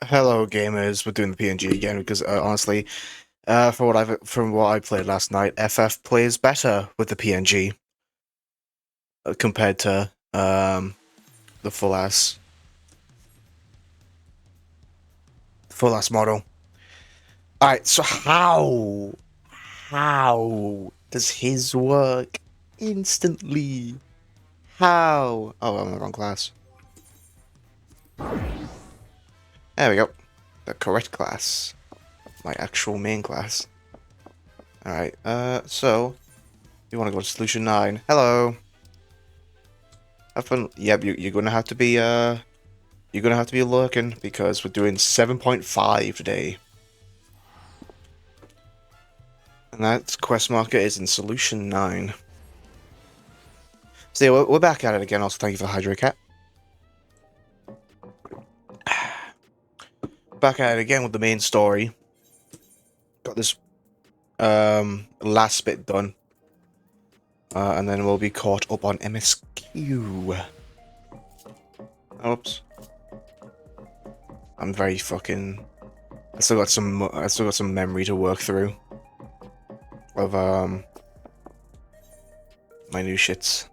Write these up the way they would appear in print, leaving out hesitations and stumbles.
Hello, gamers. We're doing the PNG again because honestly, from what I played last night, FF plays better with the PNG compared to the full ass model. All right, so how does his work instantly? How? Oh, I'm in the wrong class. There we go. The correct class. My actual main class. Alright, so you want to go to solution 9. Hello. Have fun. Yep, you're gonna have to be lurking because we're doing 7.5 today. And that quest marker is in solution 9. So yeah, we're back at it again. Also, thank you for the Hydro Cat. Back at it again with the main story. Got this last bit done. And then we'll be caught up on MSQ. Oops. I'm very fucking... I still got some memory to work through. Of, my new shits.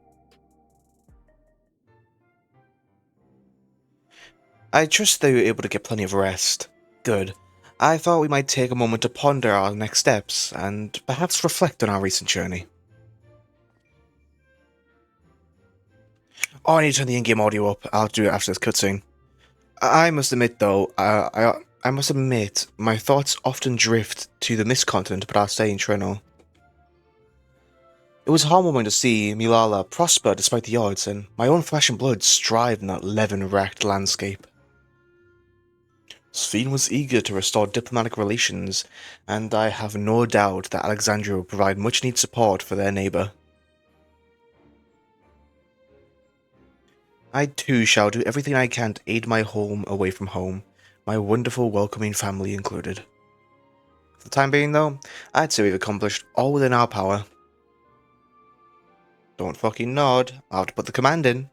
I trust that you were able to get plenty of rest. Good. I thought we might take a moment to ponder our next steps, and perhaps reflect on our recent journey. Oh, I need to turn the in-game audio up. I'll do it after this cutscene. I must admit, though, I must admit, my thoughts often drift to the Mist Continent, but I'll stay in Trino. It was heartwarming to see Milala prosper despite the odds, and my own flesh and blood strive in that levin-wrecked landscape. Sphene was eager to restore diplomatic relations, and I have no doubt that Alexandria will provide much-needed support for their neighbour. I too shall do everything I can to aid my home away from home, my wonderful welcoming family included. For the time being, though, I'd say we've accomplished all within our power. Don't fucking nod, I'll have to put the command in.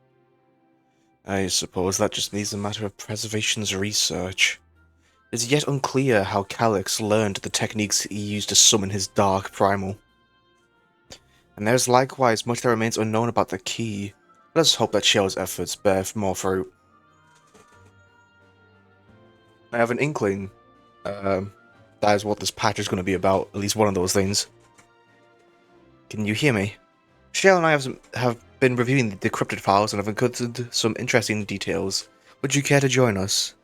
I suppose that just needs a matter of preservation's research. It is yet unclear how Calyx learned the techniques he used to summon his dark primal. And there is likewise much that remains unknown about the key. Let us hope that Shell's efforts bear more fruit. I have an inkling that is what this patch is going to be about, at least one of those things. Can you hear me? Shell and I have been reviewing the decrypted files and have uncovered some interesting details. Would you care to join us?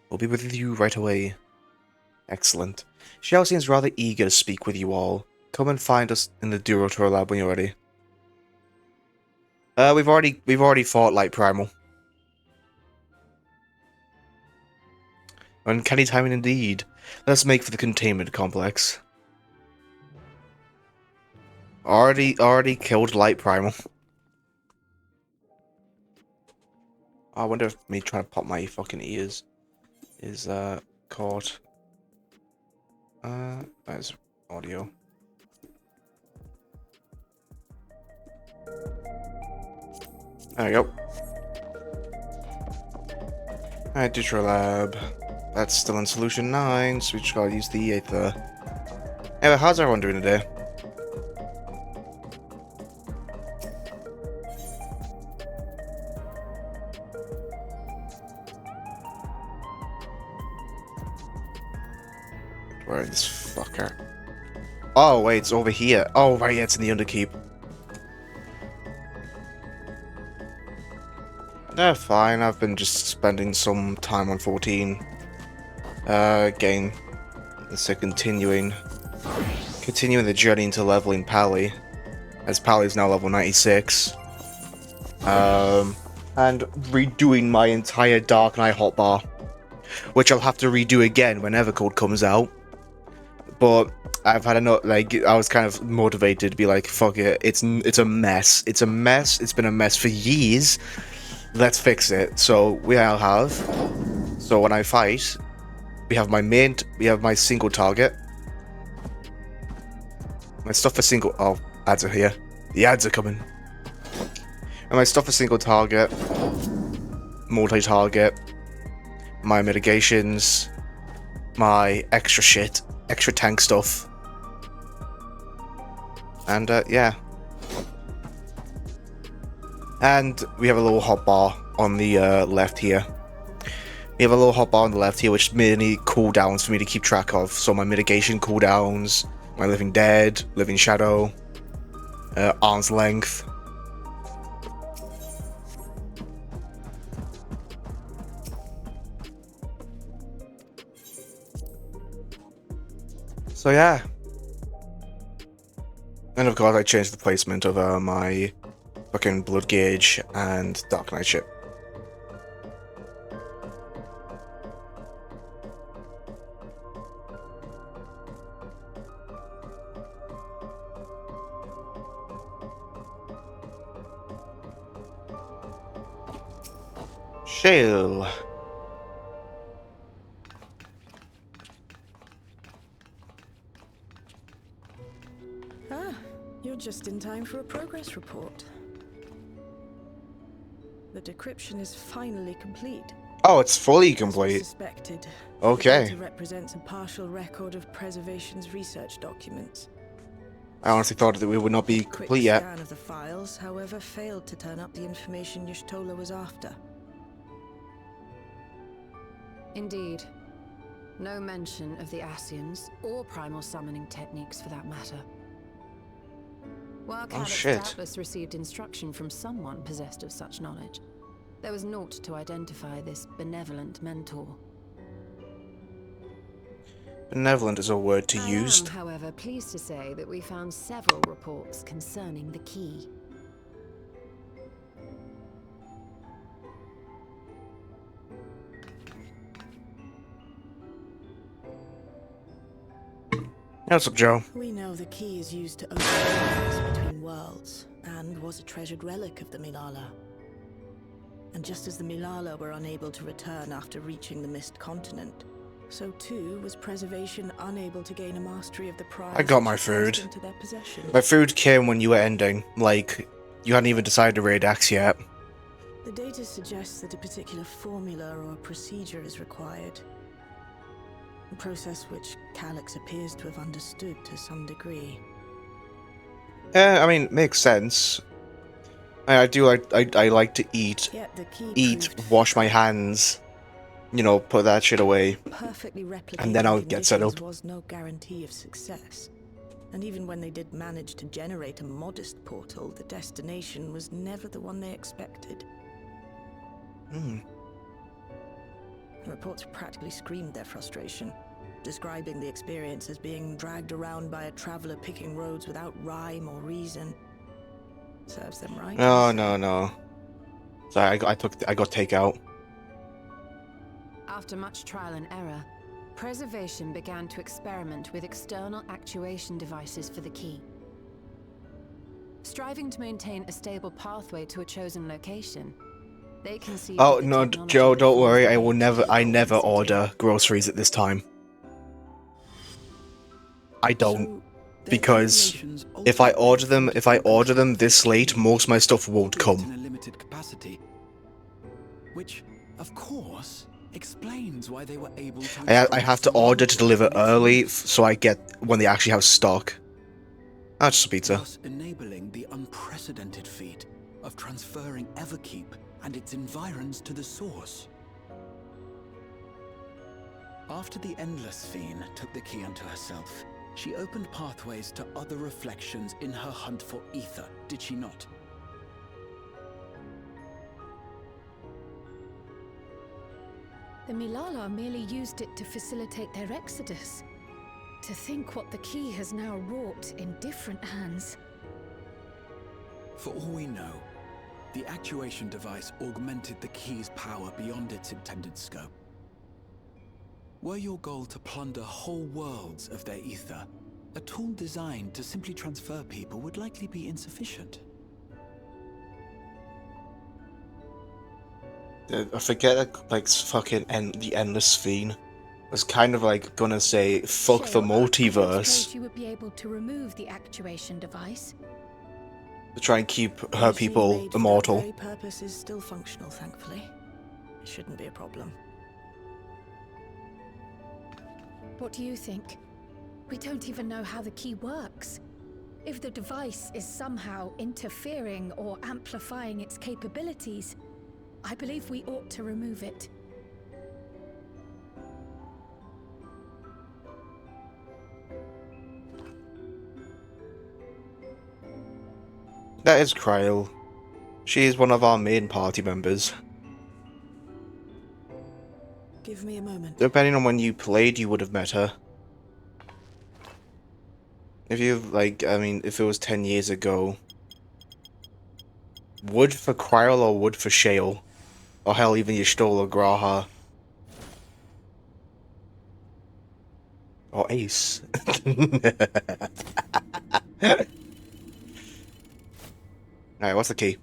We'll be with you right away. Excellent. Shell seems rather eager to speak with you all. Come and find us in the Durotor lab when you're ready. We've already fought Light Primal. Uncanny timing indeed. Let's make for the containment complex. Already killed Light Primal. I wonder if me trying to pop my fucking ears is caught. There's audio. There we go. Alright, Digital Lab. That's still in solution 9, so we just gotta use the Aether. Anyway, how's everyone doing today? Where is this fucker? Oh, wait, it's over here. Oh, right, yeah, it's in the Underkeep. Fine, I've been just spending some time on 14. Again, so continuing the journey into leveling Pally, as Pally's now level 96. And redoing my entire Dark Knight hotbar, which I'll have to redo again when Evercode comes out. But I've had enough. Like, I was kind of motivated to be like, fuck it, it's a mess. It's a mess. It's been a mess for years. Let's fix it. So we all have. So when I fight, we have my single target. My stuff for single. Oh, ads are here. The ads are coming. And my stuff for single target, multi-target, my mitigations, my extra shit, extra tank stuff. And yeah. And we have a little hotbar on the left here. We have a little hotbar on the left here, which is many cooldowns for me to keep track of. So my mitigation cooldowns, my Living Dead, Living Shadow, Arm's Length. So yeah. And of course I changed the placement of my fucking Blood Gauge and Dark Knight ship. Shale. Ah, you're just in time for a progress report. The decryption is finally complete. Oh, it's fully complete. As suspected. Okay. The data represents a partial record of Preservation's research documents. I honestly thought that we would not be complete Quick yet. scan of the files, however, failed to turn up the information Y'shtola was after. Indeed. No mention of the Ascians, or primal summoning techniques for that matter. While Calix doubtless received instruction from someone possessed of such knowledge, there was naught to identify this benevolent mentor. Benevolent is a word to use. I am, however, pleased to say that we found several reports concerning the key. What's up, Joe? We know the key is used to open portals between worlds, and was a treasured relic of the Milala. And just as the Milala were unable to return after reaching the Mist Continent, so too was Preservation unable to gain a mastery of the prize. I got my food. Into their possession. My food came when you were ending. Like, you hadn't even decided to raid Axe yet. The data suggests that a particular formula or procedure is required. A process which Calix appears to have understood to some degree. I mean, makes sense. I like to eat, wash my hands, you know, put that shit away, and then I'll get set up. Was no guarantee of success. And even when they did manage to generate a modest portal, the destination was never the one they expected. The reports practically screamed their frustration, describing the experience as being dragged around by a traveler picking roads without rhyme or reason. Serves them right. No. Sorry, I got takeout. After much trial and error, Preservation began to experiment with external actuation devices for the key. Striving to maintain a stable pathway to a chosen location, they conceived... Oh no, Joe, don't worry. I never order groceries at this time. I don't, because if I order them this late, most of my stuff won't come. In a limited capacity, which, of course, explains why they were able to... I have to order to deliver early, so I get when they actually have stock. Ah, just a pizza. Thus enabling the unprecedented feat of transferring Everkeep and its environs to the source. After the Endless Fiend took the key unto herself, she opened pathways to other reflections in her hunt for ether, did she not? The Milala merely used it to facilitate their exodus. To think what the key has now wrought in different hands. For all we know, the actuation device augmented the key's power beyond its intended scope. Were your goal to plunder whole worlds of their ether, a tool designed to simply transfer people would likely be insufficient. I forget that, like, fucking the Endless Fiend was kind of like gonna say, fuck the multiverse. You would be able to remove the actuation device. To try and keep her people immortal. The very purpose is still functional, thankfully. It shouldn't be a problem. What do you think? We don't even know how the key works. If the device is somehow interfering or amplifying its capabilities, I believe we ought to remove it. That is Kryl. She is one of our main party members. Give me a moment. Depending on when you played, you would have met her. If you, like, I mean, if it was 10 years ago. Wood for Kryl or wood for Shale? Or hell, even Y'shtola or Graha. Or Ace. Alright, what's the key?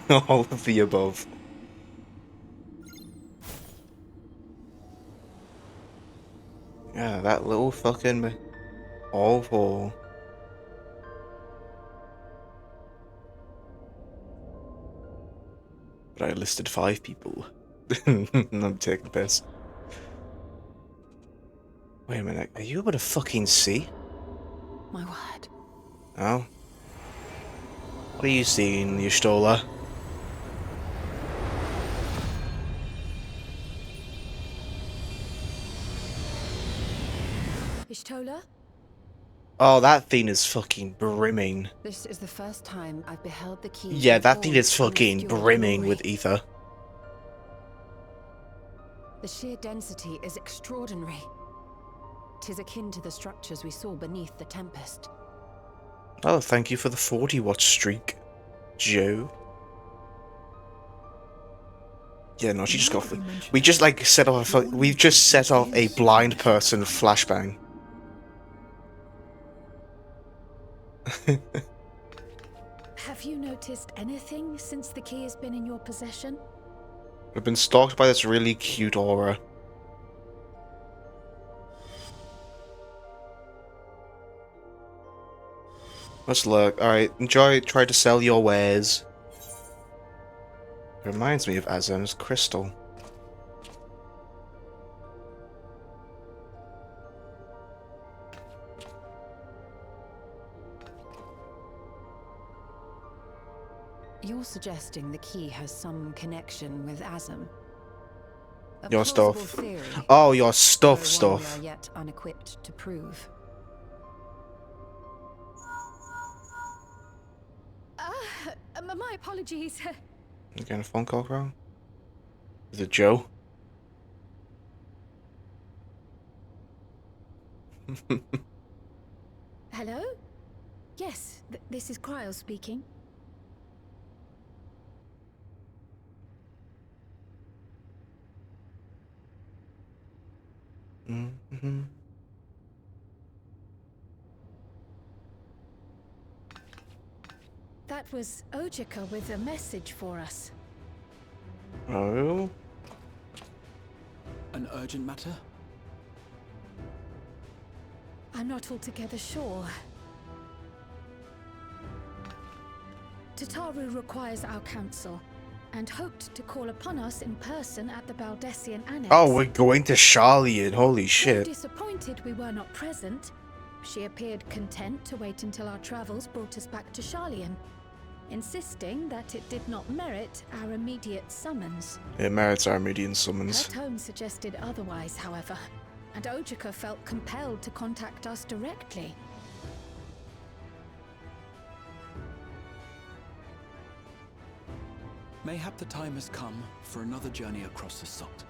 All of the above. Yeah, that little fucking awful. But I listed 5 people. I'm taking the piss. Wait a minute, are you able to fucking see? My word. Oh. What are you seeing, Y'shtola? Y'shtola? Oh, that thing is fucking brimming. This is the first time I've beheld the key. Yeah, in that all thing is its fucking obscure brimming glory. with ether. The sheer density is extraordinary. 'Tis akin to the structures we saw beneath the Tempest. Oh, thank you for the 40-watch streak, Joe. Yeah, no, she just got. We just like set off. We've just set off a blind person flashbang. Have you noticed anything since the key has been in your possession? We've been stalked by this really cute aura. Let's look. Alright, enjoy. Try to sell your wares. Reminds me of Azem's crystal. You're suggesting the key has some connection with Azem? A Your plausible stuff. theory, Oh, your stuff, though one stuff. we are yet unequipped to prove. My apologies. You getting a phone call, bro? Is it Joe? Hello? Yes, this is Kryl speaking. Mm-hmm. That was Ojika with a message for us. Oh? An urgent matter? I'm not altogether sure. Tataru requires our counsel, and hoped to call upon us in person at the Baldessian Annex. Oh, we're going to Charlian. Holy Though shit. disappointed we were not present, she appeared content to wait until our travels brought us back to Charlian, insisting that it did not merit our immediate summons. It merits our immediate Her summons. tone suggested otherwise, however, and Ojika felt compelled to contact us directly. Mayhap the time has come for another journey across the salt.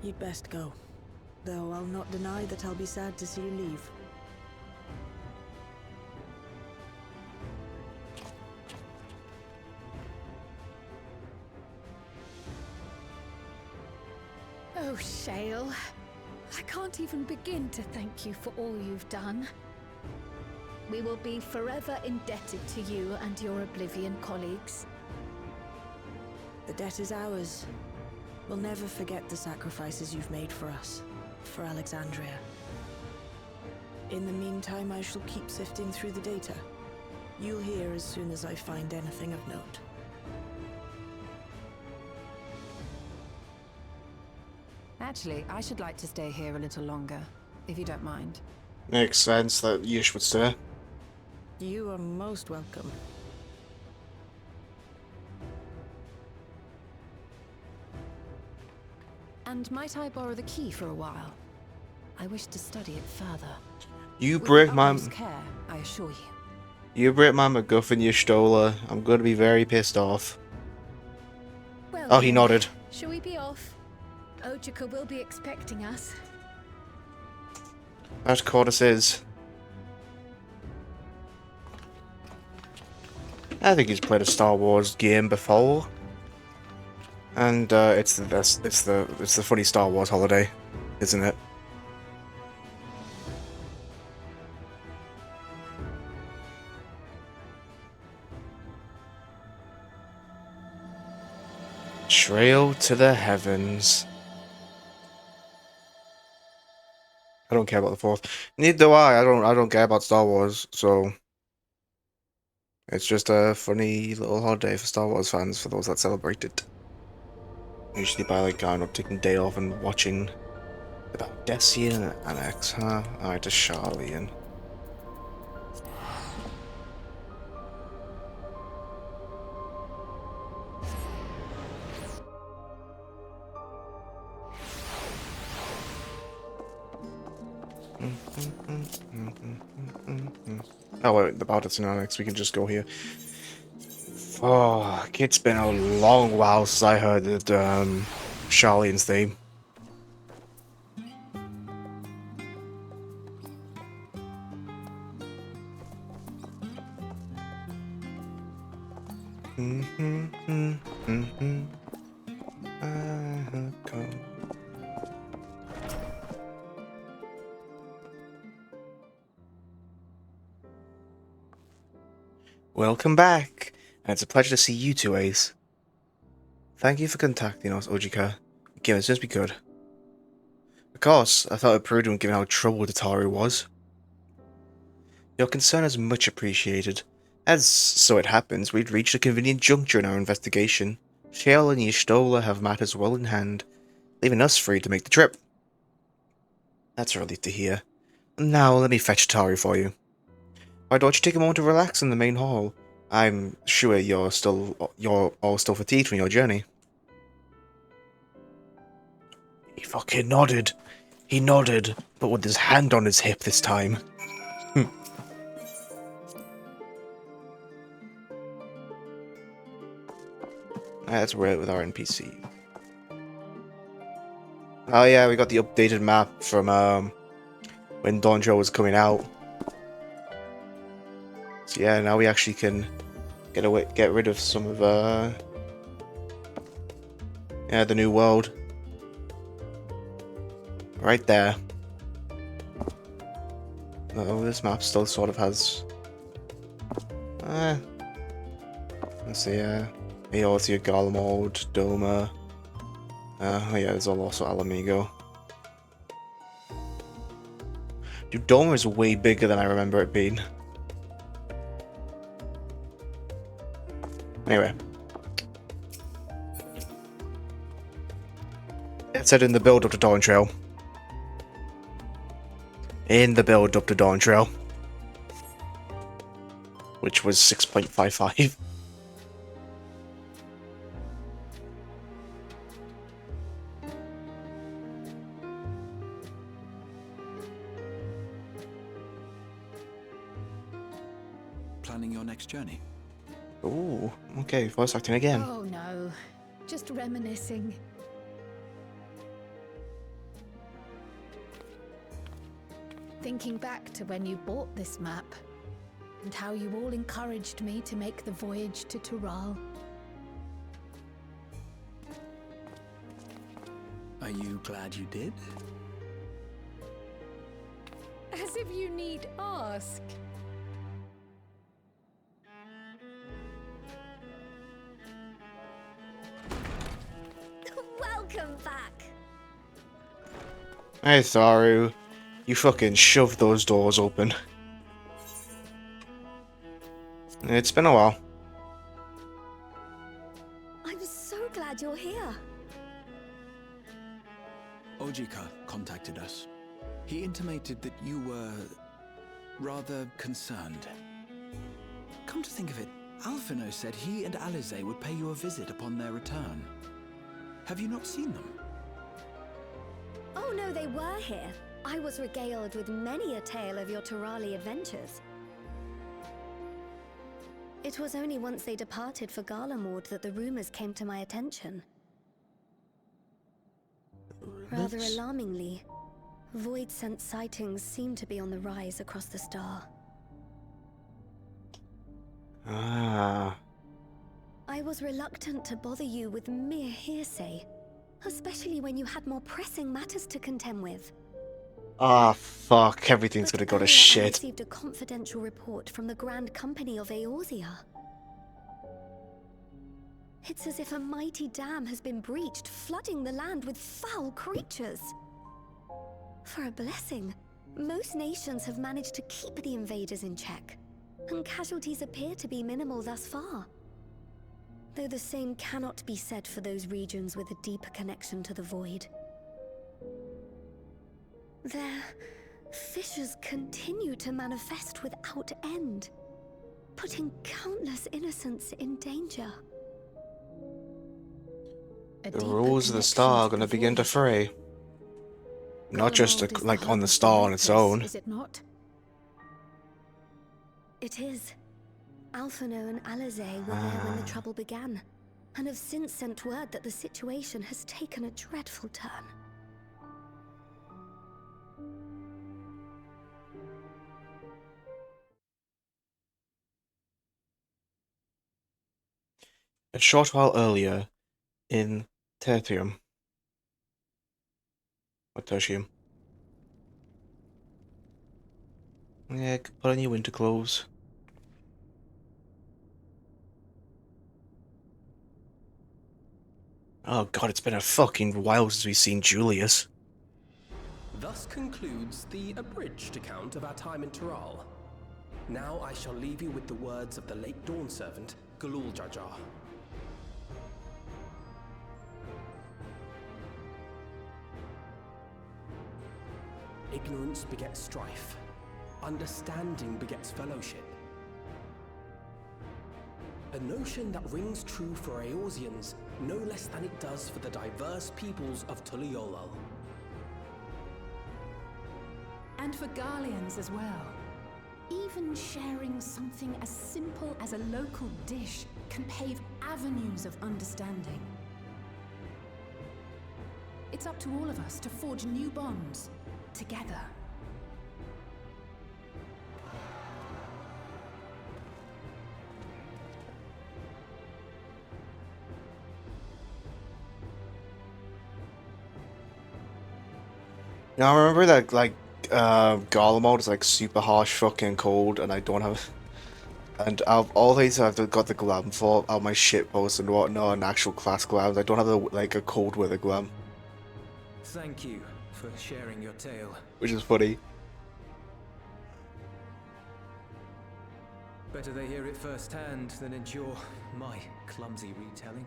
You'd best go. Though I'll not deny that I'll be sad to see you leave. Oh, Shale. I can't even begin to thank you for all you've done. We will be forever indebted to you and your Oblivion colleagues. The debt is ours. We'll never forget the sacrifices you've made for us, for Alexandria. In the meantime, I shall keep sifting through the data. You'll hear as soon as I find anything of note. Actually, I should like to stay here a little longer, if you don't mind. Makes sense that Yish would stay. You are most welcome. And might I borrow the key for a while? I wish to study it further. You With break the my... utmost care, I assure you. You break my MacGuffin, you Stola. I'm gonna be very pissed off. Well, Oh, he then, nodded. Shall we be off? Ojika will be expecting us. That Cordis is. I think he's played a Star Wars game before. And it's the best. It's the funny Star Wars holiday, isn't it? Trail to the heavens. I don't care about the Fourth. Neither do I. I don't care about Star Wars. So it's just a funny little holiday for Star Wars fans, for those that celebrate it. Usually by like, I don't know, taking a day off and watching about Decian and X, huh? Alright, to Charlian. Oh wait, the Bard's in Alex, we can just go here. Oh, it's been a long while since I heard the Charlian's theme. Welcome back, and it's a pleasure to see you two, Ace. Thank you for contacting us, Ojika. Give us just be good. Of course, I thought it prudent given how troubled Ataru was. Your concern is much appreciated. As so it happens, we'd reached a convenient juncture in our investigation. Shale and Y'shtola have matters well in hand, leaving us free to make the trip. That's a relief to hear. Now let me fetch Ataru for you. Why don't you take a moment to relax in the main hall? I'm sure you're all still fatigued from your journey. He fucking nodded. He nodded, but with his hand on his hip this time. That's weird with our NPC. Oh yeah, we got the updated map from when Dawn was coming out. So yeah, now we actually can get rid of some of yeah, the new world. Right there. Oh, this map still sort of has let's see, Eotia, Garlemald, Doma. Oh yeah, there's also Alamigo. Dude, Doma is way bigger than I remember it being. Anyway. It said in the build up to Dawn Trail. In the build up to Dawn Trail. Which was 6.55. Planning your next journey? Ooh, okay, voice acting again. Oh no, just reminiscing. Thinking back to when you bought this map, and how you all encouraged me to make the voyage to Tural. Are you glad you did? As if you need ask. Welcome back. Hey, Tharu. You fucking shoved those doors open. It's been a while. I'm so glad you're here. Ojika contacted us. He intimated that you were rather concerned. Come to think of it, Alphino said he and Alize would pay you a visit upon their return. Have you not seen them? Oh no, they were here. I was regaled with many a tale of your Turali adventures. It was only once they departed for Garlemord that the rumors came to my attention. Rather alarmingly, void-sent sightings seem to be on the rise across the star. Ah. I was reluctant to bother you with mere hearsay, especially when you had more pressing matters to contend with. Ah, fuck. Everything's gonna go to Earlier, I shit. received a confidential report from the Grand Company of Eorzea. It's as if a mighty dam has been breached, flooding the land with foul creatures. For a blessing, most nations have managed to keep the invaders in check, and casualties appear to be minimal thus far. Though the same cannot be said for those regions with a deeper connection to the void. Their fissures continue to manifest without end, putting countless innocents in danger. The rules of the star are gonna begin to fray. Not just like on the star on its own. Is it not? It is. Alphino and Alize were there when the trouble began, and have since sent word that the situation has taken a dreadful turn. A short while earlier, in Tertium. Or Tertium. Yeah, put on your winter clothes. Oh god, it's been a fucking while since we've seen Julius. Thus concludes the abridged account of our time in Tural. Now I shall leave you with the words of the late Dawn servant, Galul Jajar. Ignorance begets strife. Understanding begets fellowship. A notion that rings true for Eorzeans no less than it does for the diverse peoples of Tuliolal. And for Garleans as well. Even sharing something as simple as a local dish can pave avenues of understanding. It's up to all of us to forge new bonds, together. Now I remember that like Garlemald is like super harsh fucking cold, and I don't have, and out of all these I've got the glam for all my shit posts and whatnot and actual class glams. I don't have like a cold weather glam, Thank you for sharing your tale. which is funny. Better they hear it firsthand than endure my clumsy retelling.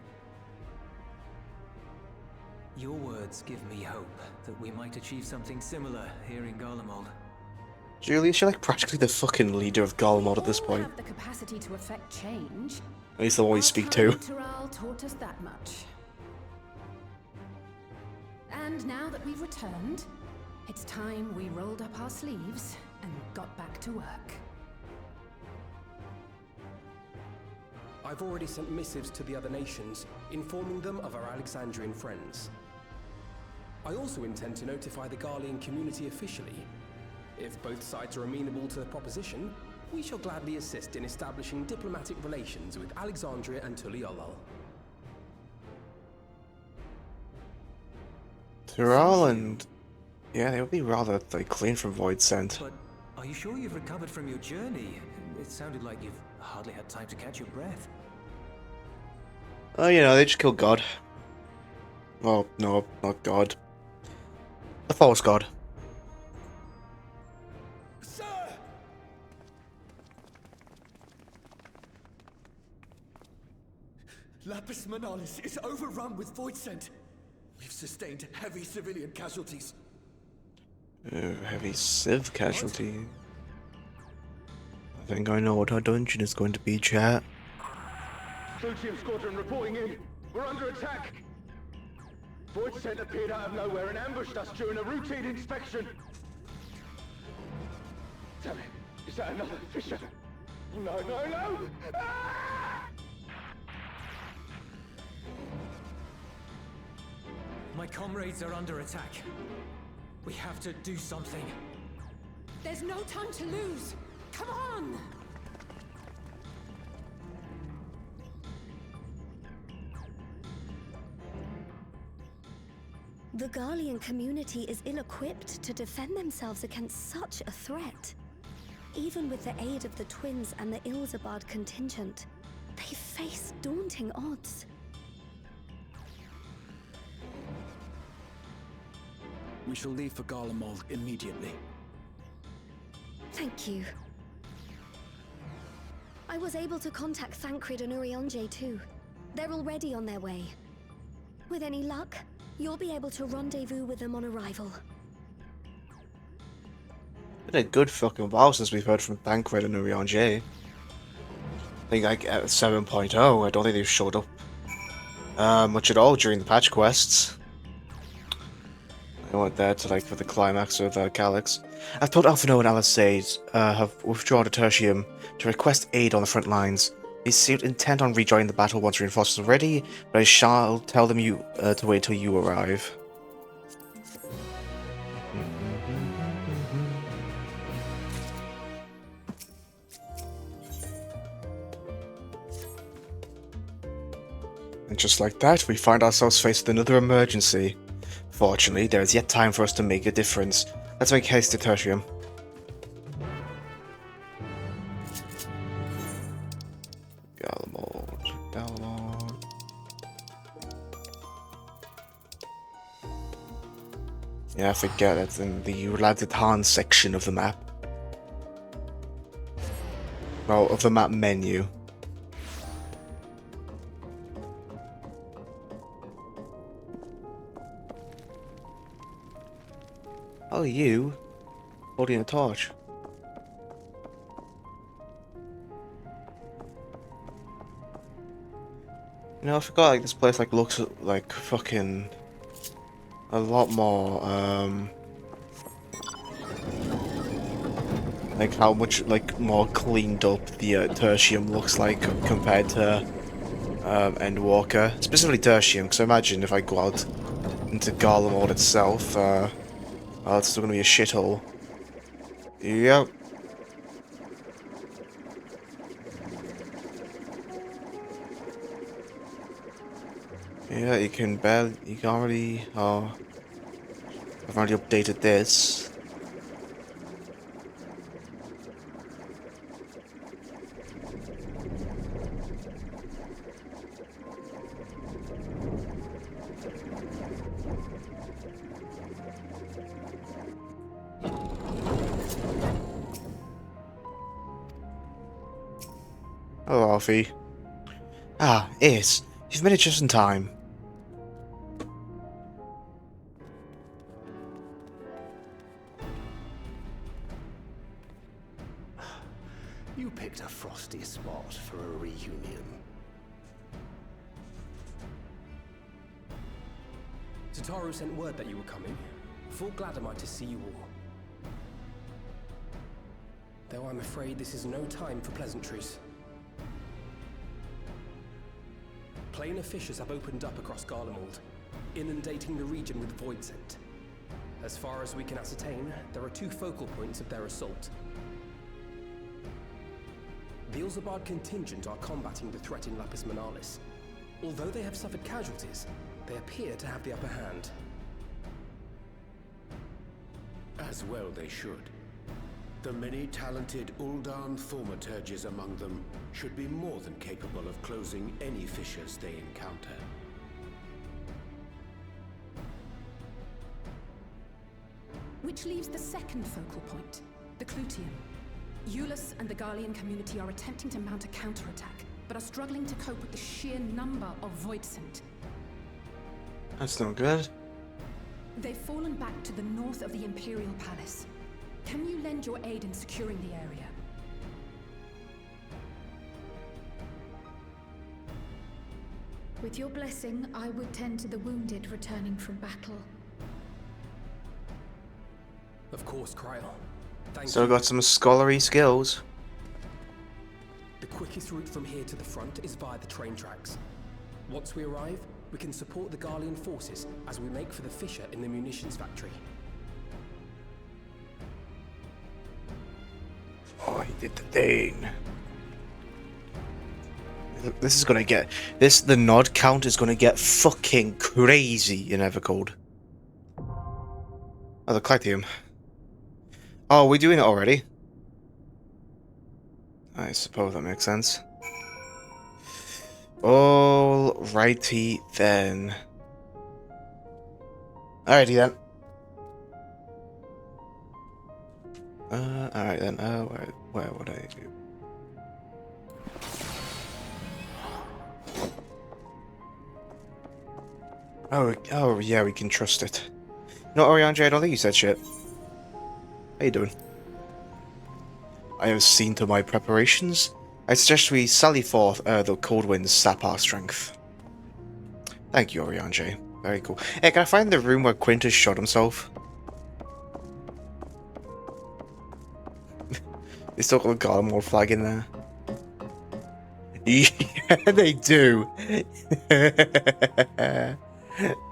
Your words give me hope that we might achieve something similar here in Garlemald. Julius, you're like practically the fucking leader of Garlemald at this We all point. have the capacity to affect change. At least the one we Our speak time to. in Tural taught us that much. And now that we've returned, it's time we rolled up our sleeves and got back to work. I've already sent missives to the other nations, informing them of our Alexandrian friends. I also intend to notify the Garlean community officially. If both sides are amenable to the proposition, we shall gladly assist in establishing diplomatic relations with Alexandria and Tuliolal. Tural and yeah, they would be rather like clean from void scent. But are you sure you've recovered from your journey? It sounded like you've hardly had time to catch your breath. Oh, you know, they just killed God. Well, no, not God. The false God. Lapis Manalis is overrun with void scent. We've sustained heavy civilian casualties. Heavy civ casualty. I think I know what our dungeon is going to be, chat. Plutium Squadron reporting in. We're under attack. Void scent appeared out of nowhere and ambushed us during a routine inspection. Damn it. Is that another fisher? No, no, no! Ah! My comrades are under attack. We have to do something. There's no time to lose! Come on! The Garlean community is ill-equipped to defend themselves against such a threat. Even with the aid of the twins and the Ilzabard contingent, they face daunting odds. We shall leave for Garlemald immediately. Thank you. I was able to contact Thancred and Urianger too. They're already on their way. With any luck, you'll be able to rendezvous with them on arrival. Been a good fucking while since we've heard from Thancred and Urianger. I think like at 7.0, I don't think they've showed up much at all during the patch quests. I want that to like for the climax of Calyx. I've told Alphino and Alisade have withdrawn to Tertium to request aid on the front lines. They seem intent on rejoining the battle once reinforcements are ready, but I shall tell them to wait till you arrive. And just like that, we find ourselves faced with another emergency. Fortunately, there is yet time for us to make a difference. Let's make haste to Tertium. Garlemald. Yeah, I forget it's in the Radatan section of the map. Well, of the map menu. Oh, you holding a torch. You know, I forgot like this place like looks like fucking a lot more like how much like more cleaned up the Tertium looks like compared to Endwalker, specifically Tertium. Because imagine if I go out into Garlemald itself, oh, it's still gonna be a shithole. Yep. Yeah, you can already, oh, I've already updated this. Hello, Alfie. Ah, Ace, you've made it just in time. You picked a frosty spot for a reunion. Tataru sent word that you were coming. Full glad am I to see you all. Though I'm afraid this is no time for pleasantries. Planar fissures have opened up across Garlemald, inundating the region with void scent. As far as we can ascertain, there are two focal points of their assault. The Ilzabard contingent are combating the threat in Lapis Manalis. Although they have suffered casualties, they appear to have the upper hand. As well they should. The many talented Uldan thaumaturges among them should be more than capable of closing any fissures they encounter. Which leaves the second focal point, the Clutium. Eulus and the Garlean community are attempting to mount a counterattack, but but are struggling to cope with the sheer number of Voidsent. That's not good. They've fallen back to the north of the Imperial Palace. Can you lend your aid in securing the area? With your blessing, I would tend to the wounded returning from battle. Of course, Kryl. Thank So you. got some scholarly skills. The quickest route from here to the front is via the train tracks. Once we arrive, we can support the Garlean forces as we make for the fissure in the munitions factory. Oh, he did the thing. This is gonna get... The nod count is gonna get fucking crazy in Evercold. Oh, the Clitium. Oh, we're doing it already? I suppose that makes sense. Alrighty then. Alrighty then. Alright then. Where would I do? Oh yeah, we can trust it. No, Orianji, I don't think you said shit. How you doing? I have seen to my preparations. I suggest we sally forth the cold winds sap our strength. Thank you, Orianji. Very cool. Hey, can I find the room where Quintus shot himself? They still got the Garlemald flag in there. Yeah, they do.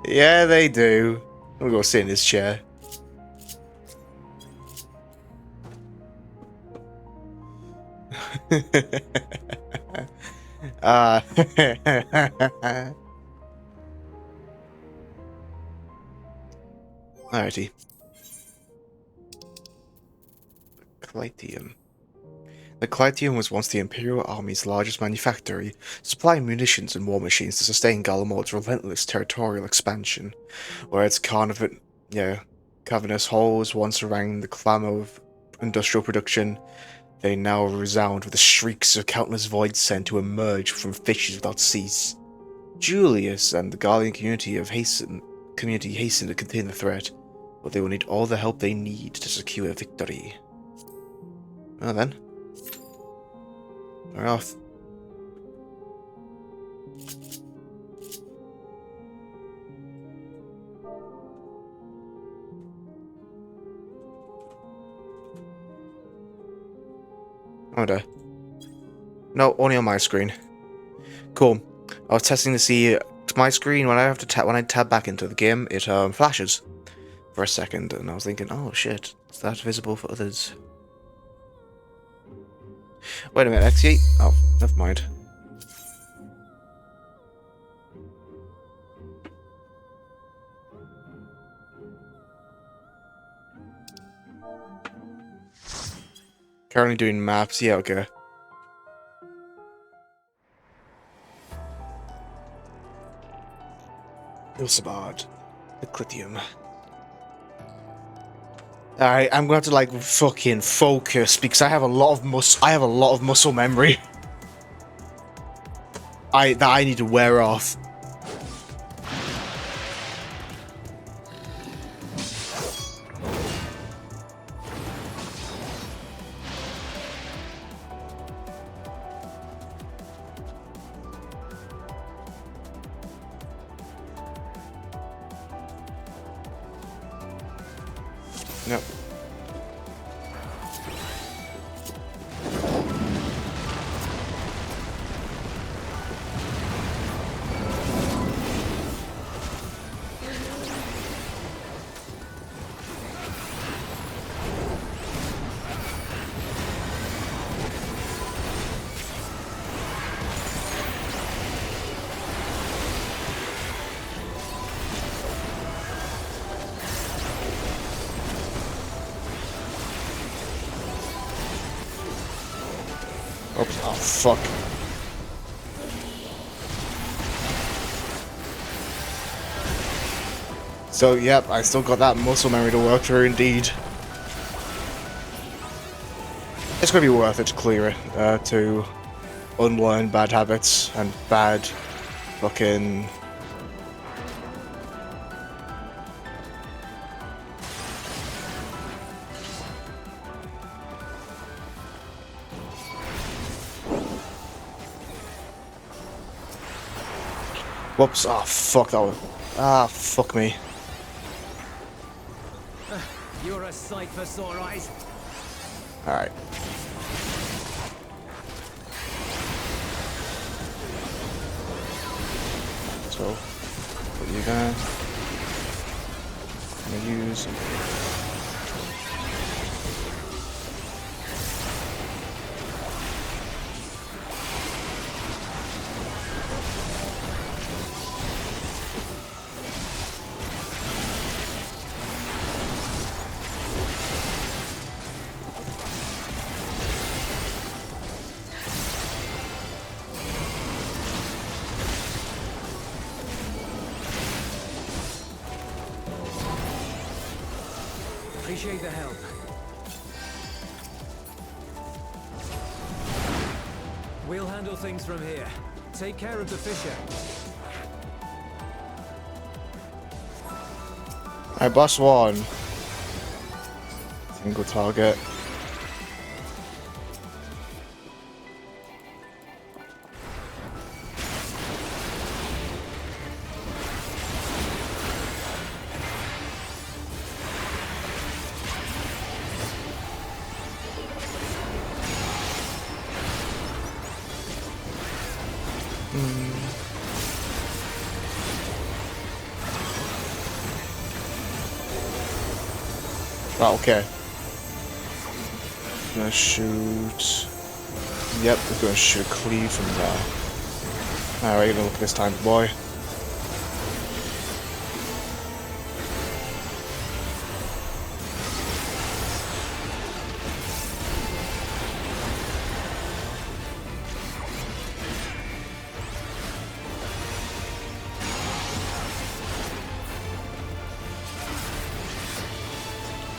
Yeah, they do. I'm gonna go sit in his chair. Alrighty. Clitium. The Clitium was once the Imperial Army's largest manufactory, supplying munitions and war machines to sustain Garlemald's relentless territorial expansion, where its cavernous halls once rang the clamour of industrial production. They now resound with the shrieks of countless voids sent to emerge from fissures without cease. Julius and the Garlean community hastened to contain the threat, but they will need all the help they need to secure victory. Well then. We're off. Oh dear. No, only on my screen. Cool. I was testing to see my screen when I tab back into the game, it flashes for a second, and I was thinking, oh shit, is that visible for others? Wait a minute, XE? Oh, never mind. Currently doing maps, yeah, okay. Ilsabard, the Clitium. Alright, I'm gonna have to like fucking focus because I have a lot of muscle memory. that I need to wear off. No. Oops, oh fuck. So, yep, I still got that muscle memory to work through indeed. It's gonna be worth it to clear it, to unlearn bad habits and bad fucking... Whoops, oh fuck that one. Ah, fuck me. You're a sight for sore eyes. Alright. So, what are you gonna use? Appreciate the help. We'll handle things from here. Take care of the fisher. Alright, boss one. Single target. Oh, okay. Gonna shoot. Yep, we're gonna shoot a cleave from there. Alright, gonna look this time, boy.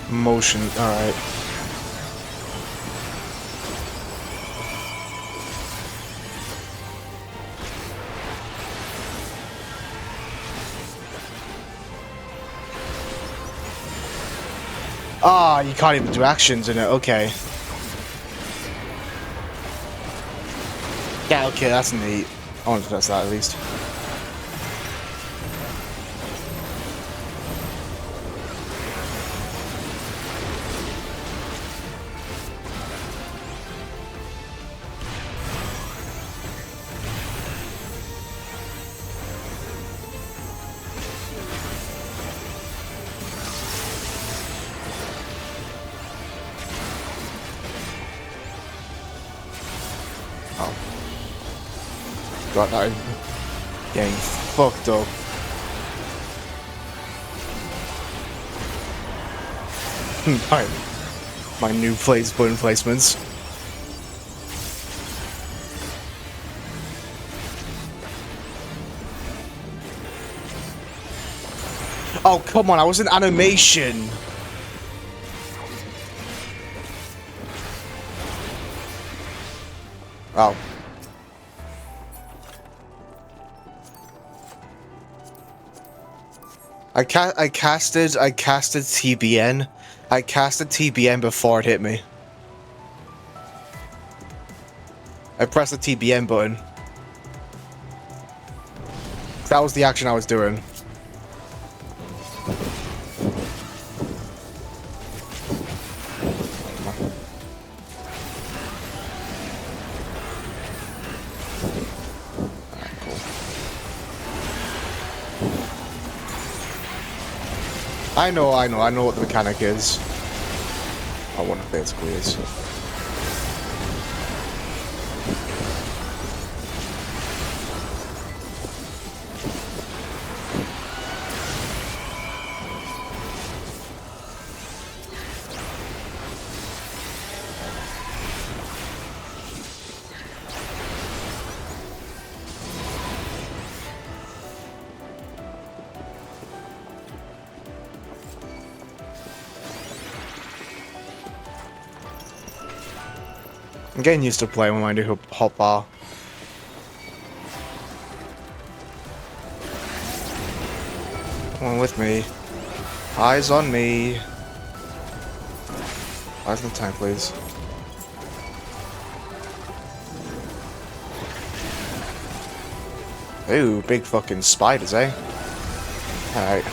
Motion, alright. Ah, you can't even do actions in it, okay. Yeah, okay, that's neat. I want to test that at least. Got that getting fucked up. my new button placements. Oh come on, I was in animation. Oh. I casted TBN. I casted TBN before it hit me. I pressed the TBN button. That was the action I was doing. I know what the mechanic is. I wonder if basically is. I'm getting used to playing with my new hotbar. Come on with me. Eyes on me. Eyes on the tank, please. Ooh, big fucking spiders, eh? Alright.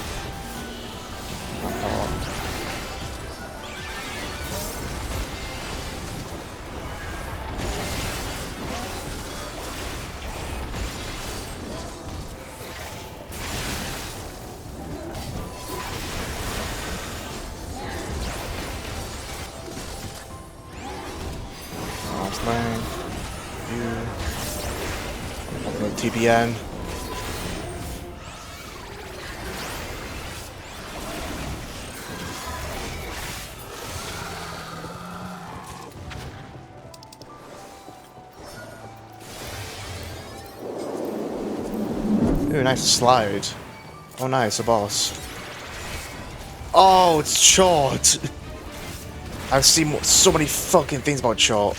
Lane. You. TPN. Ooh, nice slide. Oh, nice, a boss. Oh, it's short. I've seen so many fucking things about short.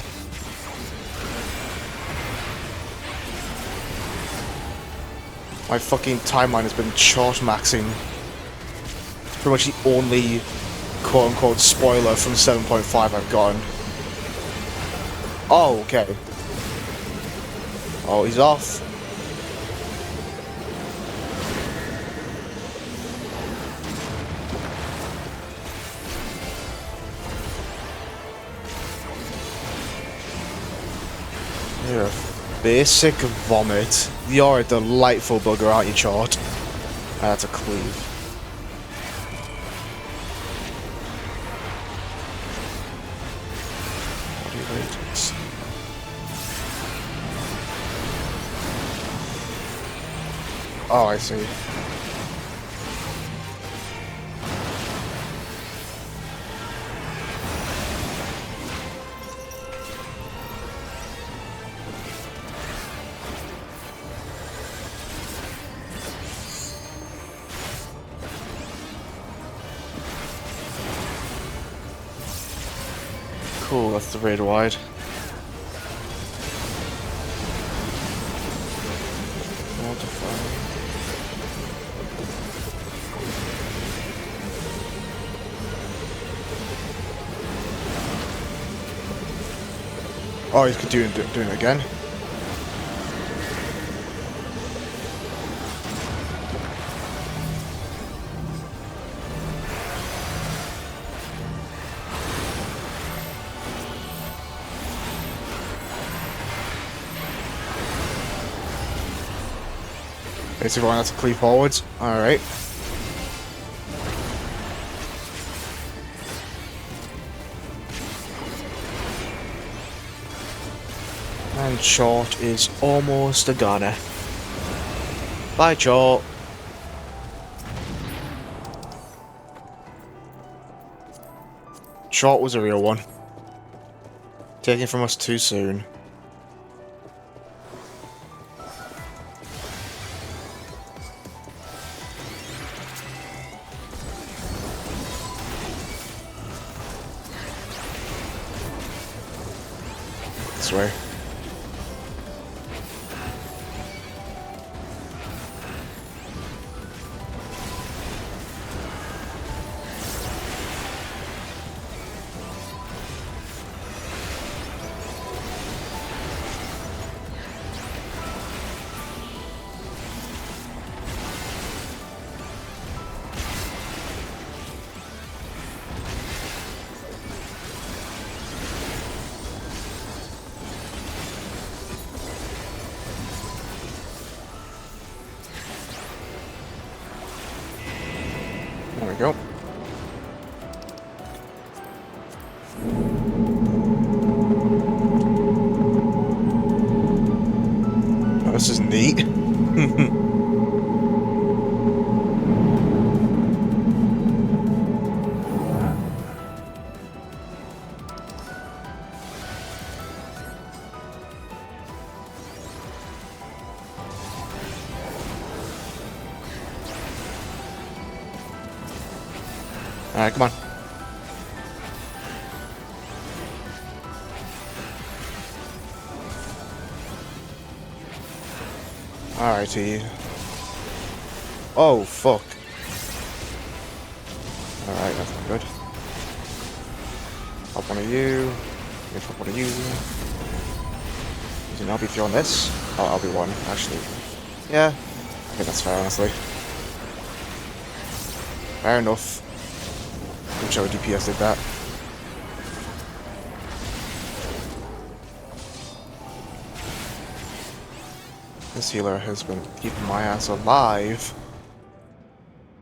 My fucking timeline has been short maxing. It's pretty much the only quote-unquote spoiler from 7.5 I've gotten. Oh, okay. Oh, he's off. You're a basic vomit. You're a delightful bugger, aren't you, Chort? That's a cleave. What do you rate it? Oh, I see. Cool, that's the raid wide. Oh, he's doing it again. Basically, everyone has to cleave forwards. Alright. And Short is almost a goner. Bye, Short. Short was a real one. Taken from us too soon. This way. There we go. Oh, this is neat. Alright, come on. Alrighty. Oh, fuck. Alright, that's not good. Pop one of you. Pop one of you. I'll be throwing this. Oh, I'll be one, actually. Yeah, I think that's fair, honestly. Fair enough. Whichever DPS did that. This healer has been keeping my ass alive.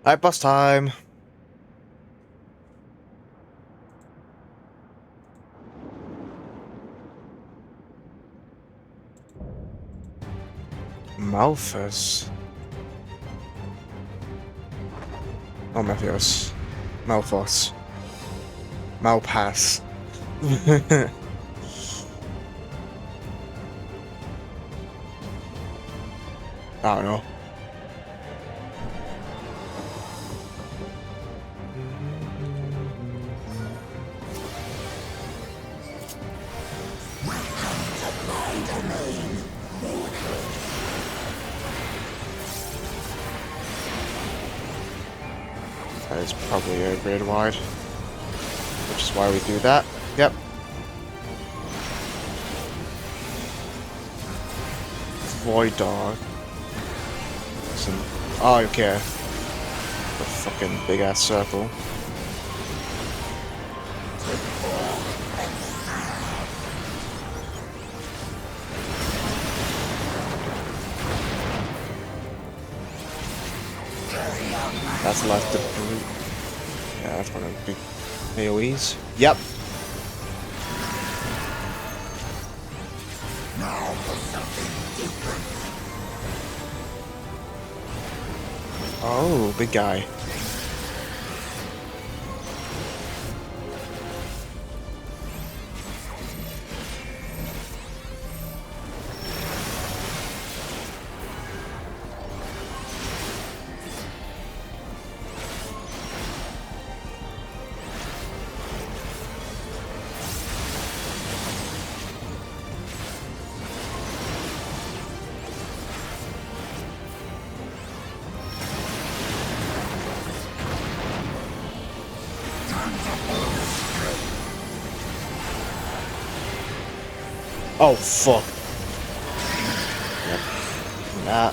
Alright, boss time. Malthus. Oh, Malthus. Malphos. Malpass. I don't know. That is probably a grid wide, which is why we do that. Yep. Void Dog. Some. Oh, okay. The fucking big ass circle. That's the last debris. Yeah, that's one of the big AoEs. Yep. Now for something different. Oh, big guy. Oh, fuck. Yep. Nah.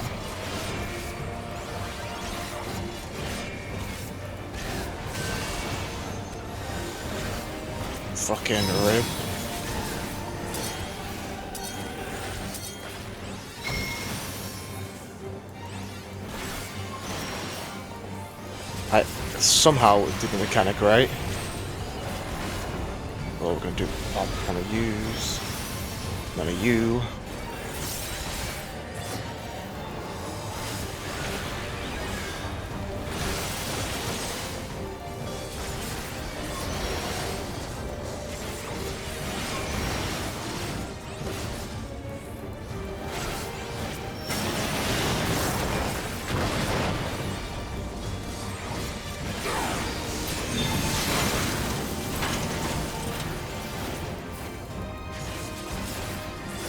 Fucking rip. I somehow did the mechanic right. What we're gonna do? I'm gonna use. None of you.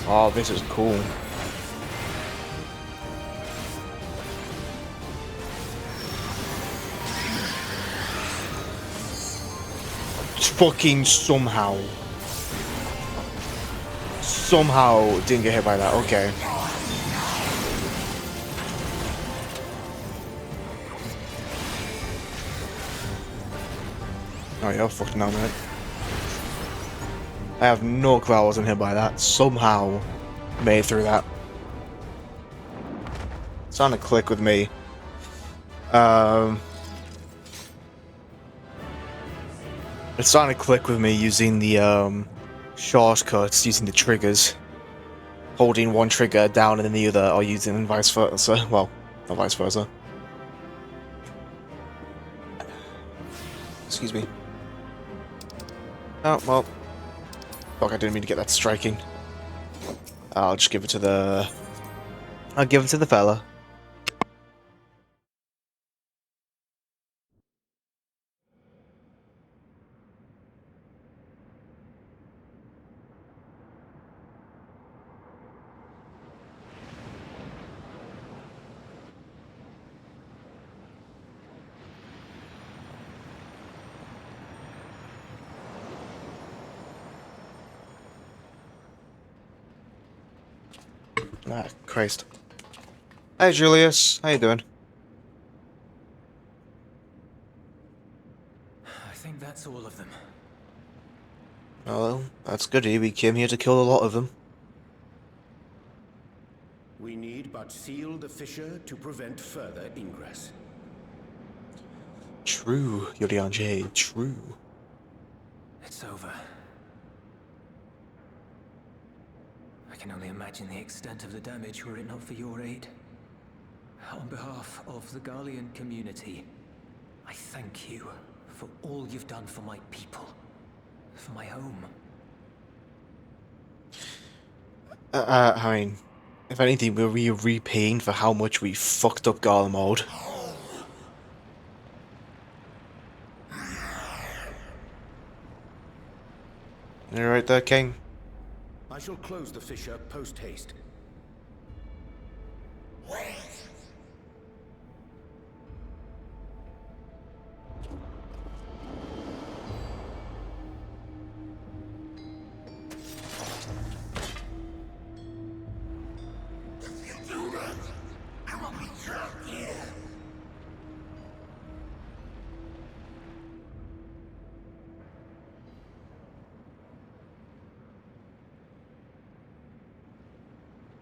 Oh, this is cool. Fucking somehow didn't get hit by that. Okay. Oh yeah, fucked now, man. I have no clue I wasn't hit by that. Somehow made through that. It's on a click with me. It's on a click with me using the shortcuts, using the triggers. Holding one trigger down and then the other, or using vice versa. Well, not vice versa. Excuse me. Oh, well. Fuck, I didn't mean to get that striking. I'll just give it to the... I'll give it to the fella. Ah, Christ. Hey, Julius. How you doing? I think that's all of them. Well, that's good. We came here to kill a lot of them. We need but seal the fissure to prevent further ingress. True, Yulian J. True. It's over. I can only imagine the extent of the damage were it not for your aid. On behalf of the Garlean community, I thank you for all you've done for my people, for my home. I mean, if anything, we're repaying for how much we fucked up Garlemald. You right there, King? I shall close the fissure post-haste.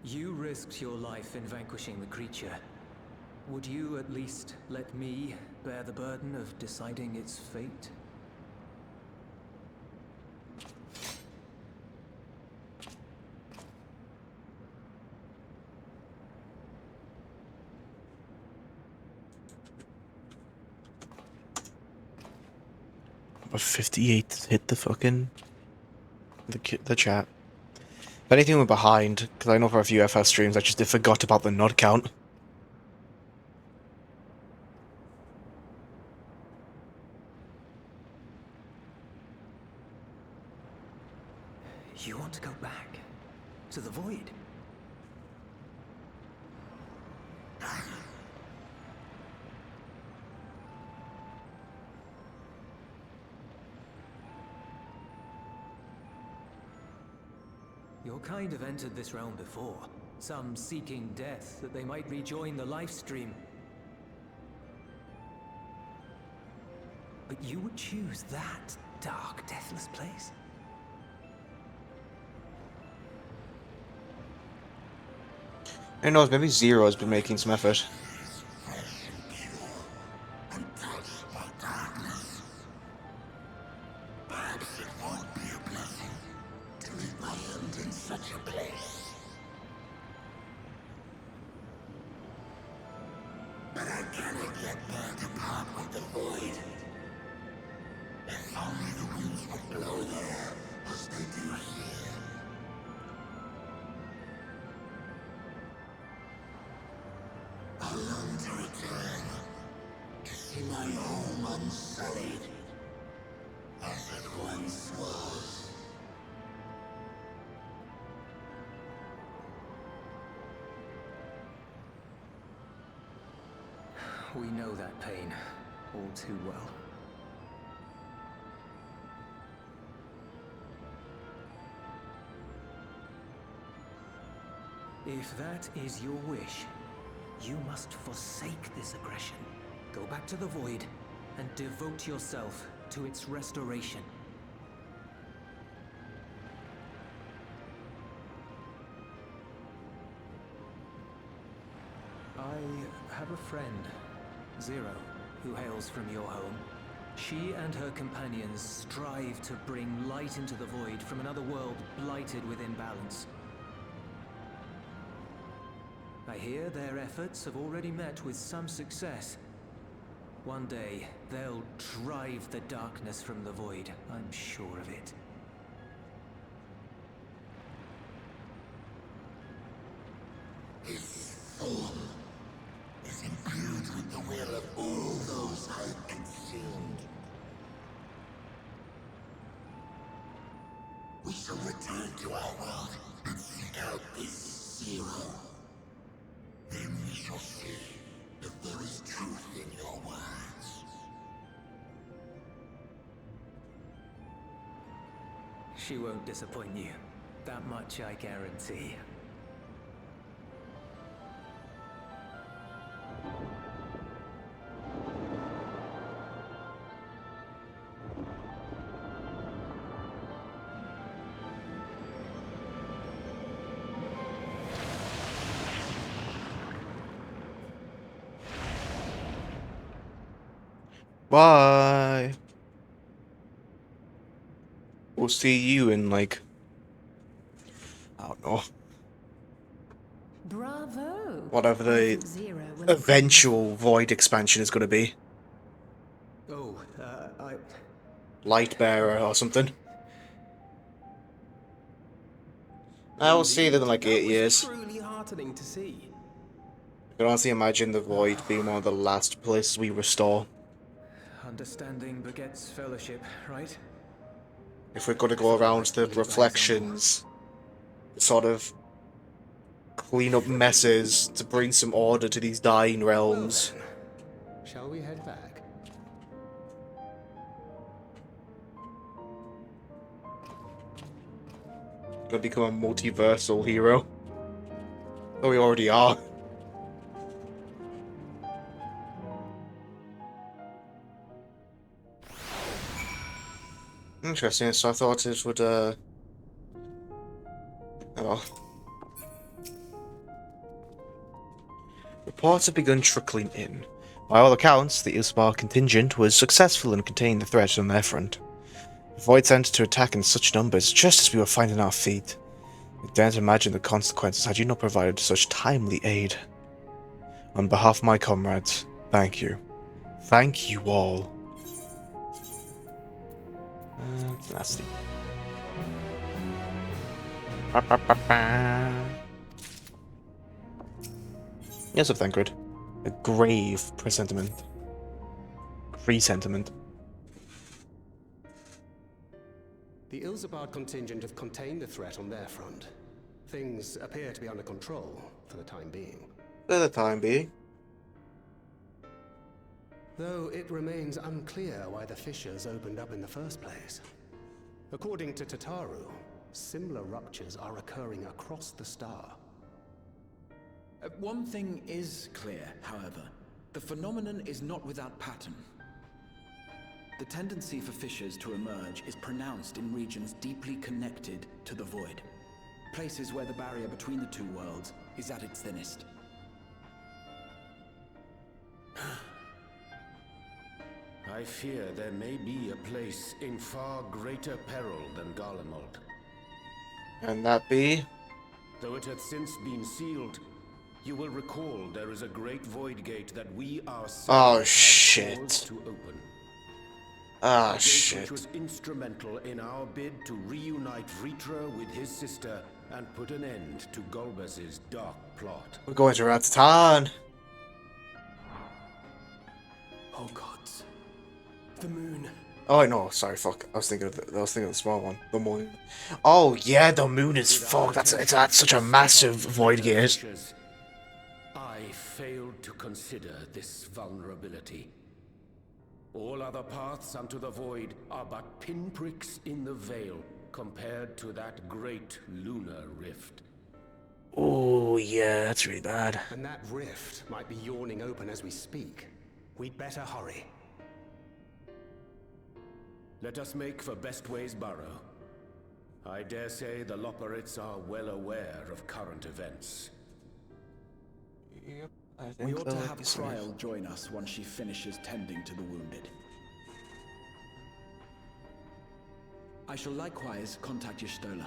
You risked your life in vanquishing the creature. Would you at least let me bear the burden of deciding its fate? But 58 hit the fucking the chat. If anything, we're behind, because I know for a few FF streams I just forgot about the nod count. You want to go back to the void? Your kind have entered this realm before, some seeking death that they might rejoin the life stream. But you would choose that dark, deathless place? Who knows, maybe Zero has been making some effort. We know that pain all too well. If that is your wish, you must forsake this aggression. Go back to the void and devote yourself to its restoration. I have a friend, Zero, who hails from your home. She and her companions strive to bring light into the void from another world blighted with imbalance. I hear their efforts have already met with some success. One day, they'll drive the darkness from the void, I'm sure of it. His soul is imbued with the will of all those I have consumed. We shall return to our world and seek out this Zero. Then we shall see if there is truth in your words. She won't disappoint you. That much I guarantee. Bye. We'll see you in, like, I don't know. Bravo! Whatever the FFXIV will eventual Void expansion is going to be. Oh, Lightbearer or something. I will see them in like 8 years. Truly heartening to see. I can honestly imagine the Void being one of the last places we restore. Understanding begets fellowship, right? If we're going to go around the reflections, sort of clean up messes, to bring some order to these dying realms. Well then, shall we head back? Gonna become a multiversal hero. Oh, we already are. Interesting, so I thought it would, oh well. Reports have begun trickling in. By all accounts, the Ilsbar contingent was successful in containing the threat on their front. The Void sent to attack in such numbers just as we were finding our feet. I daren't imagine the consequences had you not provided such timely aid. On behalf of my comrades, thank you. Thank you all. That's nasty. Yes, of Thancred. A grave presentiment. Presentiment. The Ilsabard contingent have contained the threat on their front. Things appear to be under control for the time being. For the time being. Though it remains unclear why the fissures opened up in the first place. According to Tataru, similar ruptures are occurring across the star. One thing is clear, however. The phenomenon is not without pattern. The tendency for fissures to emerge is pronounced in regions deeply connected to the void. Places where the barrier between the two worlds is at its thinnest. I fear there may be a place in far greater peril than Garlemald. And that be? Though it hath since been sealed, you will recall there is a great void gate that we ourselves have shit. caused to open. Ah, A gate shit. which was instrumental in our bid to reunite Vritra with his sister and put an end to Golbez's dark plot. We're going to Ratatan. Oh gods. The moon. Oh no, sorry, fuck. I was thinking of the small one. The moon. Oh yeah, the moon is fuck. That's such a massive void gate. I failed to consider this vulnerability. All other paths unto the void are but pinpricks in the veil compared to that great lunar rift. Oh yeah, that's really bad. And that rift might be yawning open as we speak. We'd better hurry. Let us make for Bestway's Burrow. I dare say the Loporrits are well aware of current events. Yep, We ought to have Trial join us once she finishes tending to the wounded. I shall likewise contact Y'shtola.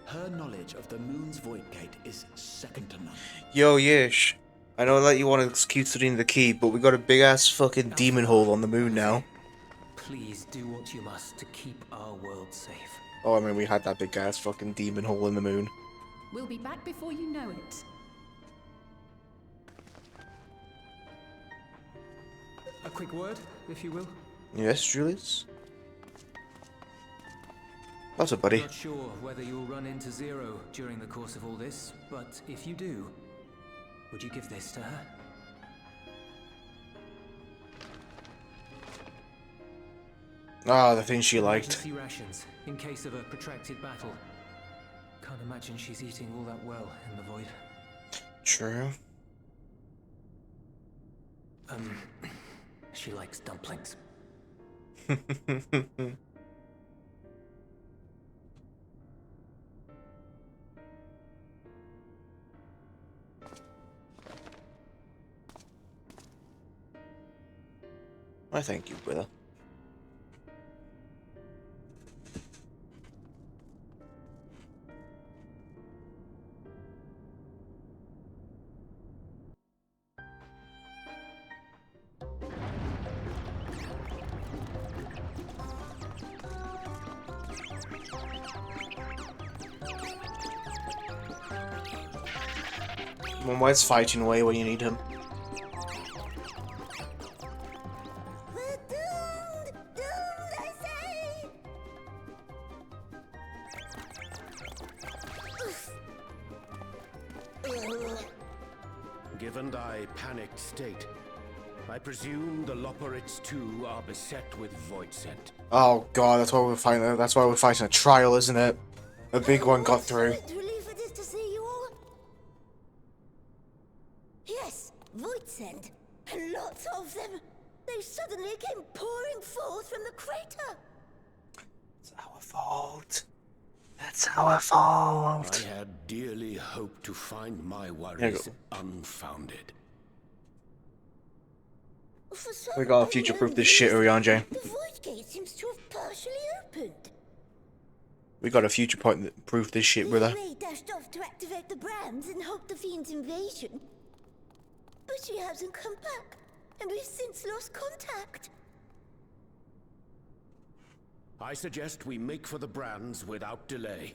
Her knowledge of the moon's void gate is second to none. Yo, Yish. I know that you want to keep studying the key, but we got a big ass fucking demon hole on the moon now. Please do what you must to keep our world safe. Oh, I mean, we had that big ass fucking demon hole in the moon. We'll be back before you know it. A quick word, if you will. Yes, Julius? What's up, buddy? Not sure whether you'll run into Zero during the course of all this, but if you do, would you give this to her? Ah, the thing she liked. Emergency rations, in case of a protracted battle. Can't imagine she's eating all that well in the void. True. She likes dumplings. I thank you, brother. Well, where's fighting away when you need him? Given thy panicked state, I presume the Loporits too are beset with void scent. Oh god, that's why we're fighting. That's why we're fighting a trial, isn't it? A big one got through. Relief it is to see you all. Yes, void scent. And lots of them. They suddenly came pouring forth from the crater. It's our fault. That's our fault. I had dearly hoped to find my worries unfounded. We gotta future-proof this shit, Urianje. The void gate seems to have partially opened. We gotta future-proof this shit, brother. Ray dashed off to activate the brands and halt the fiend's invasion. But she hasn't come back, and we've since lost contact. I suggest we make for the brands without delay.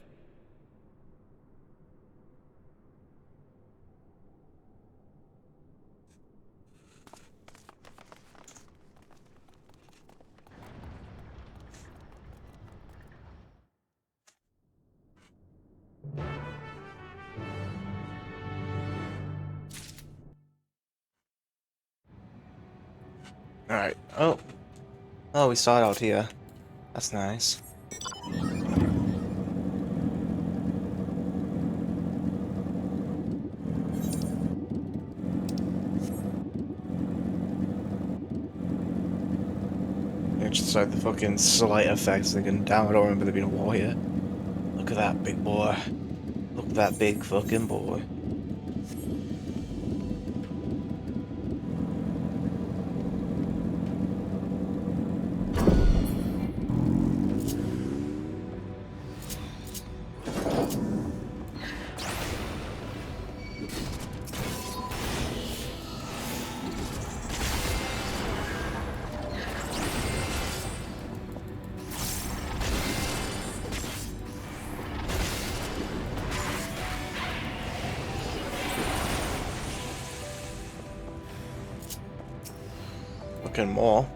Alright. Oh. Oh, we started out here. That's nice. Yeah, just like the fucking slight effects they can damn, I don't remember there being a war here. Look at that big boy. Look at that big fucking boy. Looking more.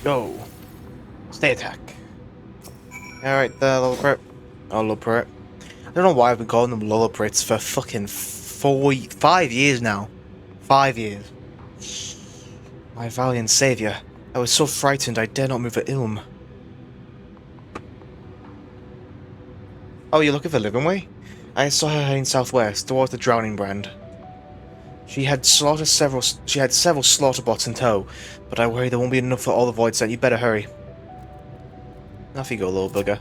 Go. Stay attack. Alright, the Loloprit. Oh, Loloprit. I don't know why I've been calling them Loloprits for fucking 5 years now. 5 years. My valiant savior. I was so frightened I dare not move an ilm. Oh, you're looking for Livingway? I saw her heading southwest, towards the Drowning Brand. She had several slaughter bots in tow, but I worry there won't be enough for all the void scent. You better hurry. Off you go, little bugger.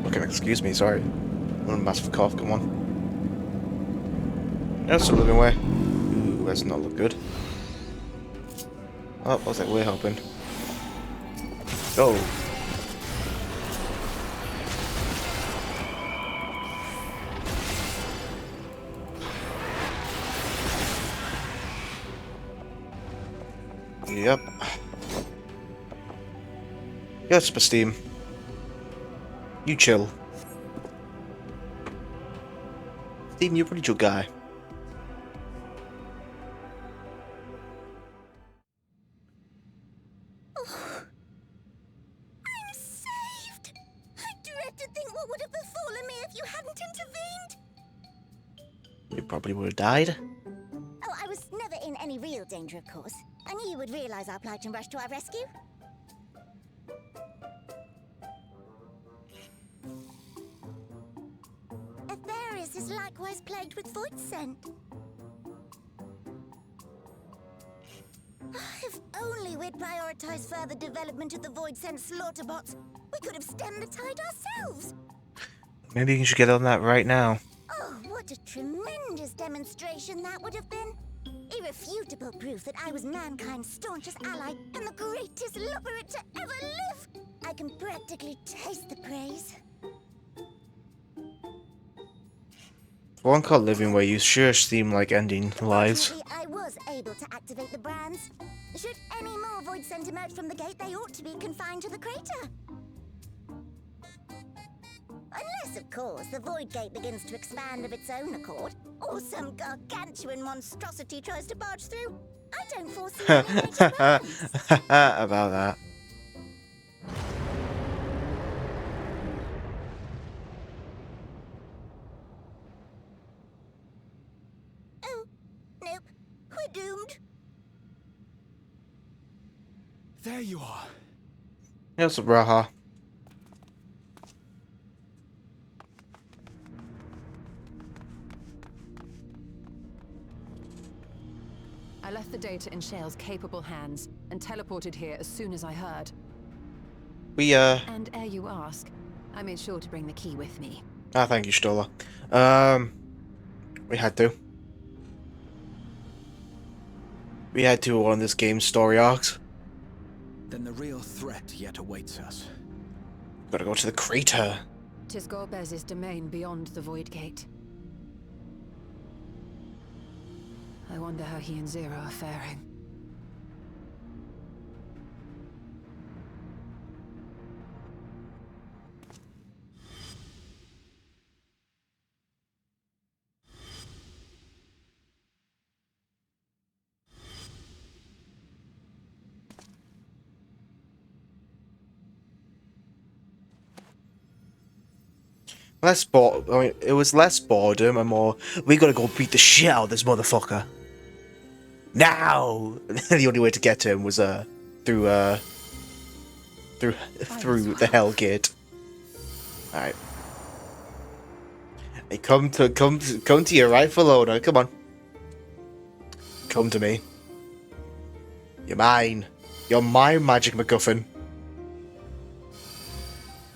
Okay, excuse me, sorry. What a massive cough, come on. That's a living way. Ooh, that's not look good. Oh, what's that way hopping? Go! Yep. Yes, Steam. You chill. Steam, you're a pretty chill guy. I'm saved! I dreaded think what would have befallen me if you hadn't intervened? You probably would have died. Oh, I was never in any real danger, of course. I knew you would realize our plight and rush to our rescue. Atherius is likewise plagued with void scent. If only we'd prioritized further development of the void scent slaughter bots, we could have stemmed the tide ourselves. Maybe you should get on that right now. Oh, what a tremendous demonstration that would have been. Irrefutable proof that I was mankind's staunchest ally and the greatest lubberate to ever live. I can practically taste the praise. For one called living where you sure seem like ending lives. I was able to activate the brands. Should any more void scent emerge from the gate, they ought to be confined to the crater. Unless, of course, the void gate begins to expand of its own accord, or some gargantuan monstrosity tries to barge through. I don't foresee any major problems. About that. Oh, nope. We're doomed. There you are. Yes, Braha. I left the data in Shale's capable hands and teleported here as soon as I heard. And ere you ask, I made sure to bring the key with me. Ah, thank you, Stola. We had to. We had to on this game's story arcs. Then the real threat yet awaits us. Gotta go to the crater. 'Tis Gorbez's domain beyond the Void Gate. I wonder how he and Zero are faring. It was less boredom and more, we gotta go beat the shit out of this motherfucker. Now! The only way to get to him was, through the Hell Gate. Alright. Hey, come to your rightful owner, come on. Come to me. You're mine. You're my magic MacGuffin.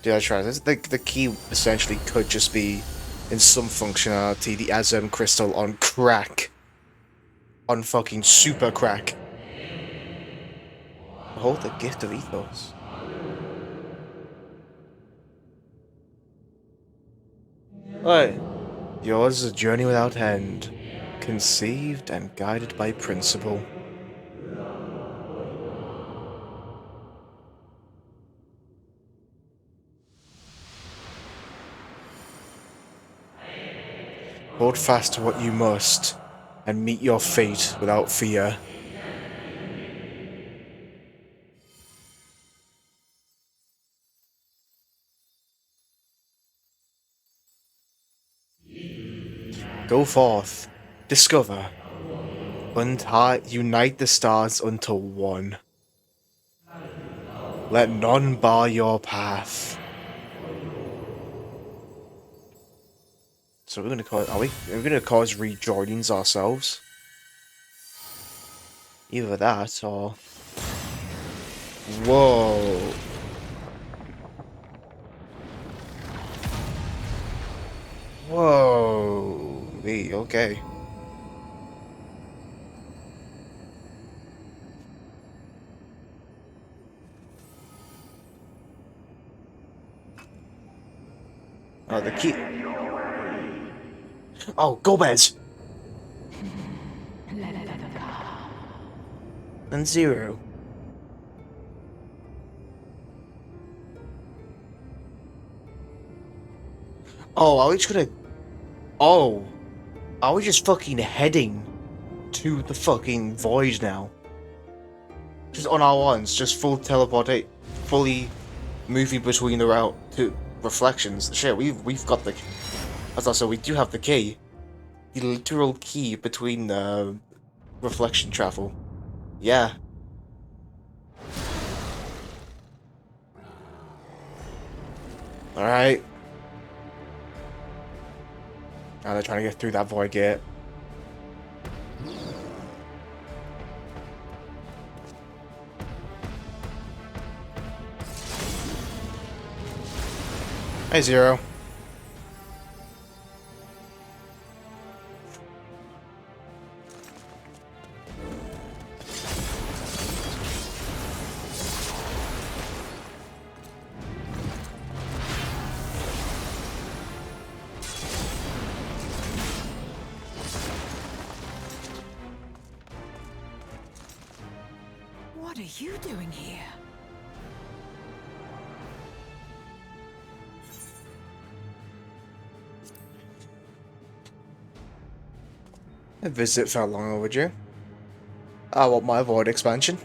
Did I try this? The key essentially could just be, in some functionality, the Azem crystal on crack. On fucking super crack. Hold the gift of ethos. Right. Yours is a journey without end. Conceived and guided by principle. Hold fast to what you must, and meet your fate without fear. Go forth, discover, unite the stars unto one. Let none bar your path. So we're gonna cause, we're gonna cause rejoinings ourselves. Either that or... Whoa. Whoa. Me, okay. Oh, the key. Oh, Gomez! And Zero. Oh, are we just gonna... Oh. Are we just fucking heading to the fucking void now? Just on our ones, just full teleportate, fully moving between the route to reflections. Shit, we've got the. That's also we do have the key, the literal key between reflection travel. Yeah. All right. Now they're trying to get through that void gate. Hey, Zero. What are you doing here? A visit felt long overdue. I want my void expansion.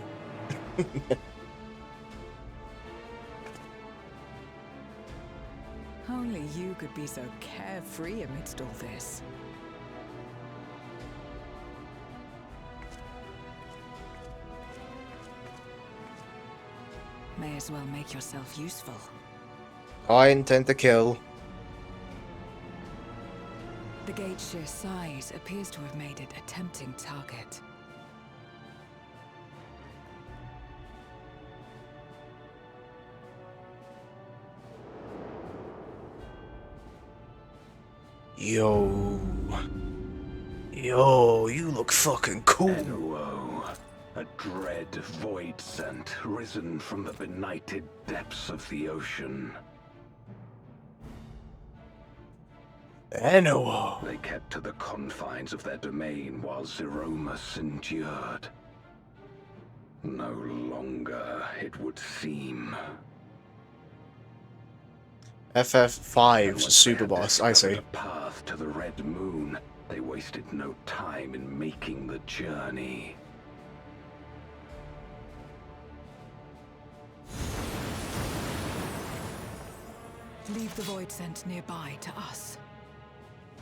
Only you could be so carefree amidst all this. May as well make yourself useful. I intend to kill. The gate's sheer size appears to have made it a tempting target. Yo, you look fucking cool. A dread void scent risen from the benighted depths of the ocean. Anyway. They kept to the confines of their domain while Zeromus endured. No longer, it would seem. FF5's a super boss, I see. The path to the Red Moon. They wasted no time in making the journey. Leave the void scent nearby to us.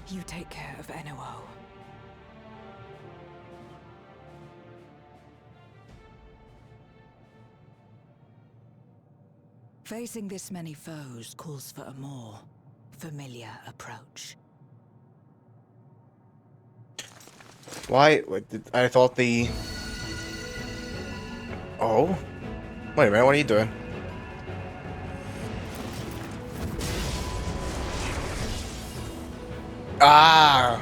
You take care of NOO. Facing this many foes calls for a more familiar approach. Why? I thought the... Oh? Wait a minute, what are you doing? Ah!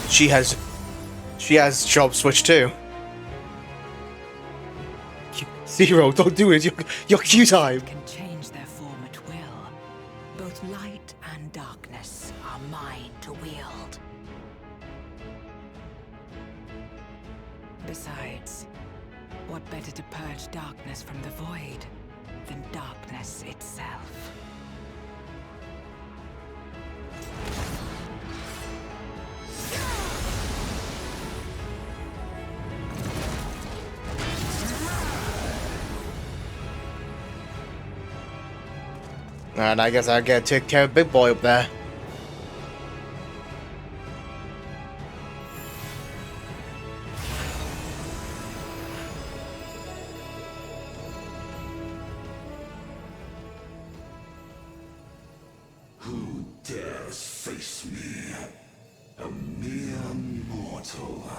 She has job switch too. Zero, don't do it. You're Q-time. Can change their form at will. Both light and darkness are mine to wield. Besides, what better to purge darkness from the void than darkness itself? And I guess I gotta take care of Big Boy up there. Who dares face me? A mere mortal.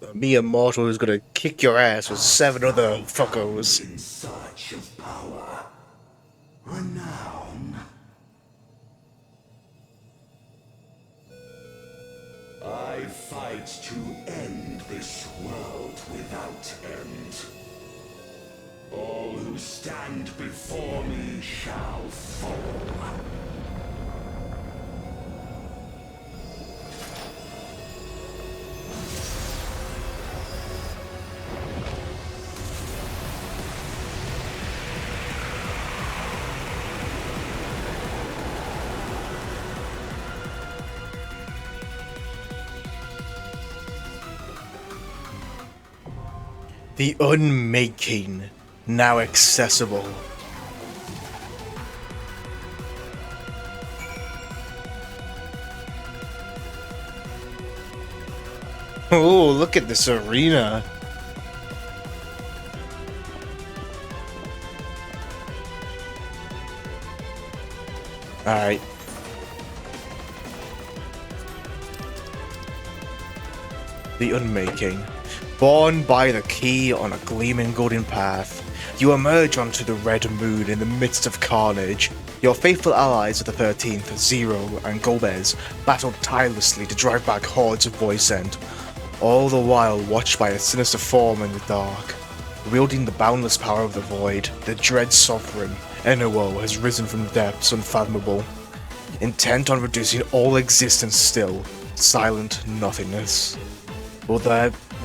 A mere mortal who's gonna kick your ass with 7 other fuckos. In search of power, renown. I fight to end this world without end. All who stand before me shall fall. The Unmaking, now accessible. Oh, look at this arena. Alright. The Unmaking. Born by the key on a gleaming golden path, you emerge onto the red moon in the midst of carnage. Your faithful allies of the 13th, Zero and Gomez, battled tirelessly to drive back hordes of Voicent, all the while watched by a sinister form in the dark. Wielding the boundless power of the void, the dread sovereign, Enuo, has risen from the depths unfathomable, intent on reducing all existence still, silent nothingness. Will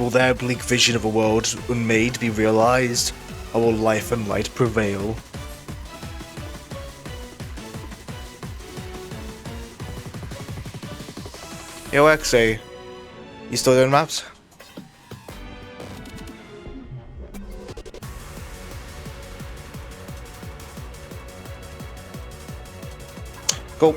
their bleak vision of a world unmade be realized, or will life and light prevail? Yo, XA, you still doing maps? Go.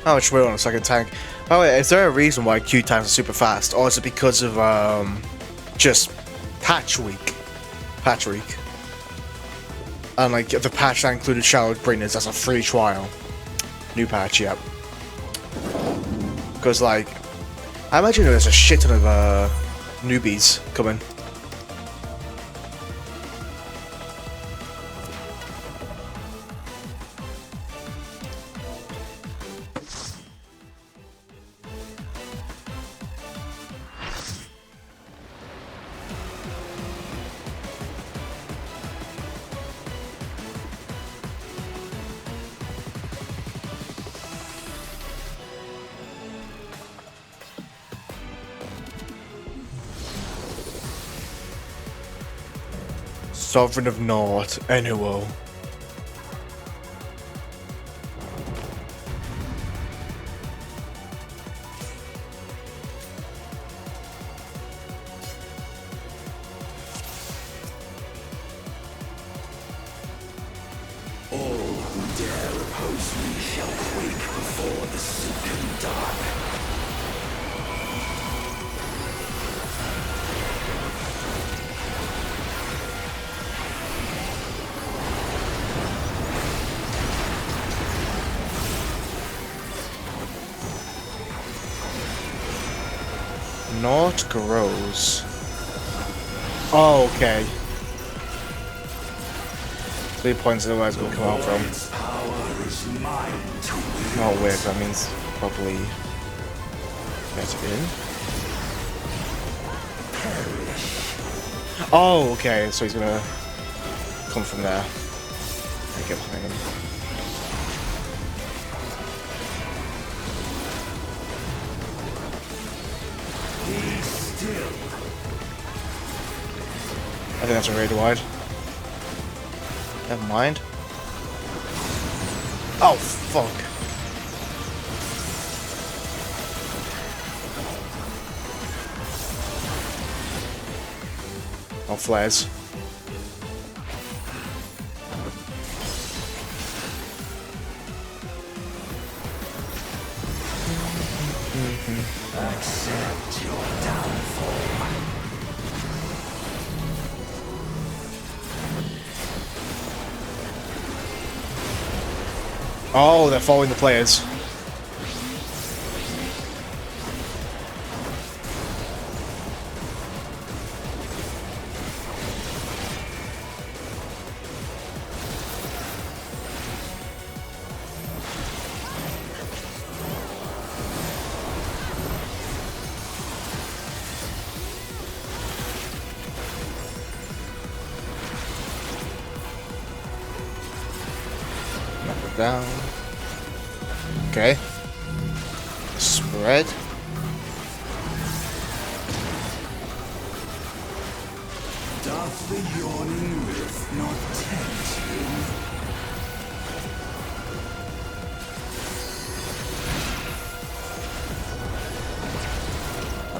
How much weight on a second tank? By the way, is there a reason why Q times are super fast, or is it because of just patch week? Patch week. And like the patch that included Shadowed Bringers as a free trial. New patch, yep. Because like, I imagine there's a shit ton of newbies coming. Sovereign of Naught, Enuo. All who dare oppose me shall quake before the silken dark. Naught grows. Oh, okay. 3 points of the where's gonna come out from. Not weird, that means probably get in. Oh, okay, so he's gonna come from there and get behind him. I think that's a raid wide. Never mind. Oh, fuck. Oh, flares. Accept your downfall. Oh, they're following the players. down. Okay. Spread. Doth the yawning rift not tempt you?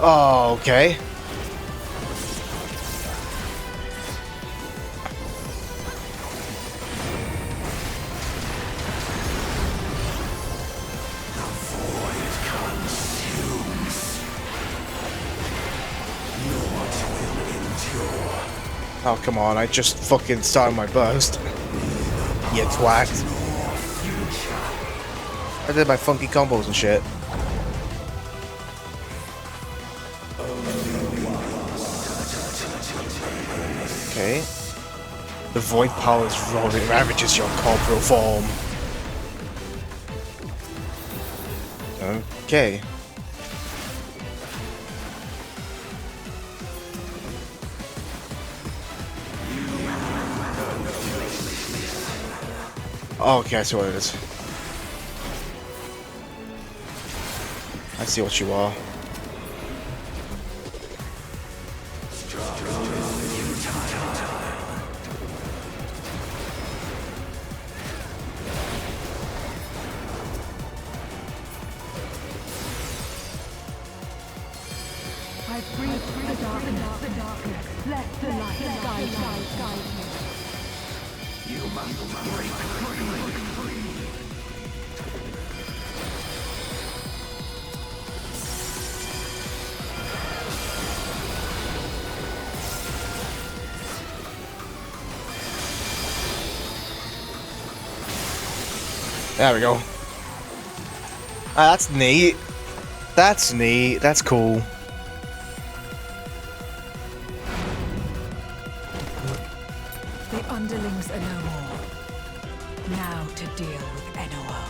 Oh, okay. Oh, come on, I just fucking started my burst. You twat. I did my funky combos and shit. Okay. The void power's rolling ravages your corporal form. Okay. Okay, I see what it is. I see what you are. I breathe the darkness. Let the light guide me. You must break free. There we go. Ah, that's neat. That's neat. That's cool. The underlings are no more. Now to deal with NOL.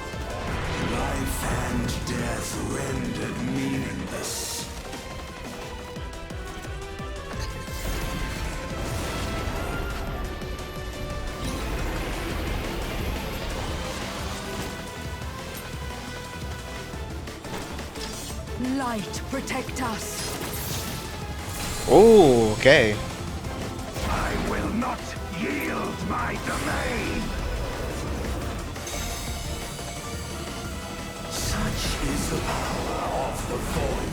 Life and death rendered meaningless. Light, protect us. Oh, okay. I will not yield my domain. Such is the power of the void.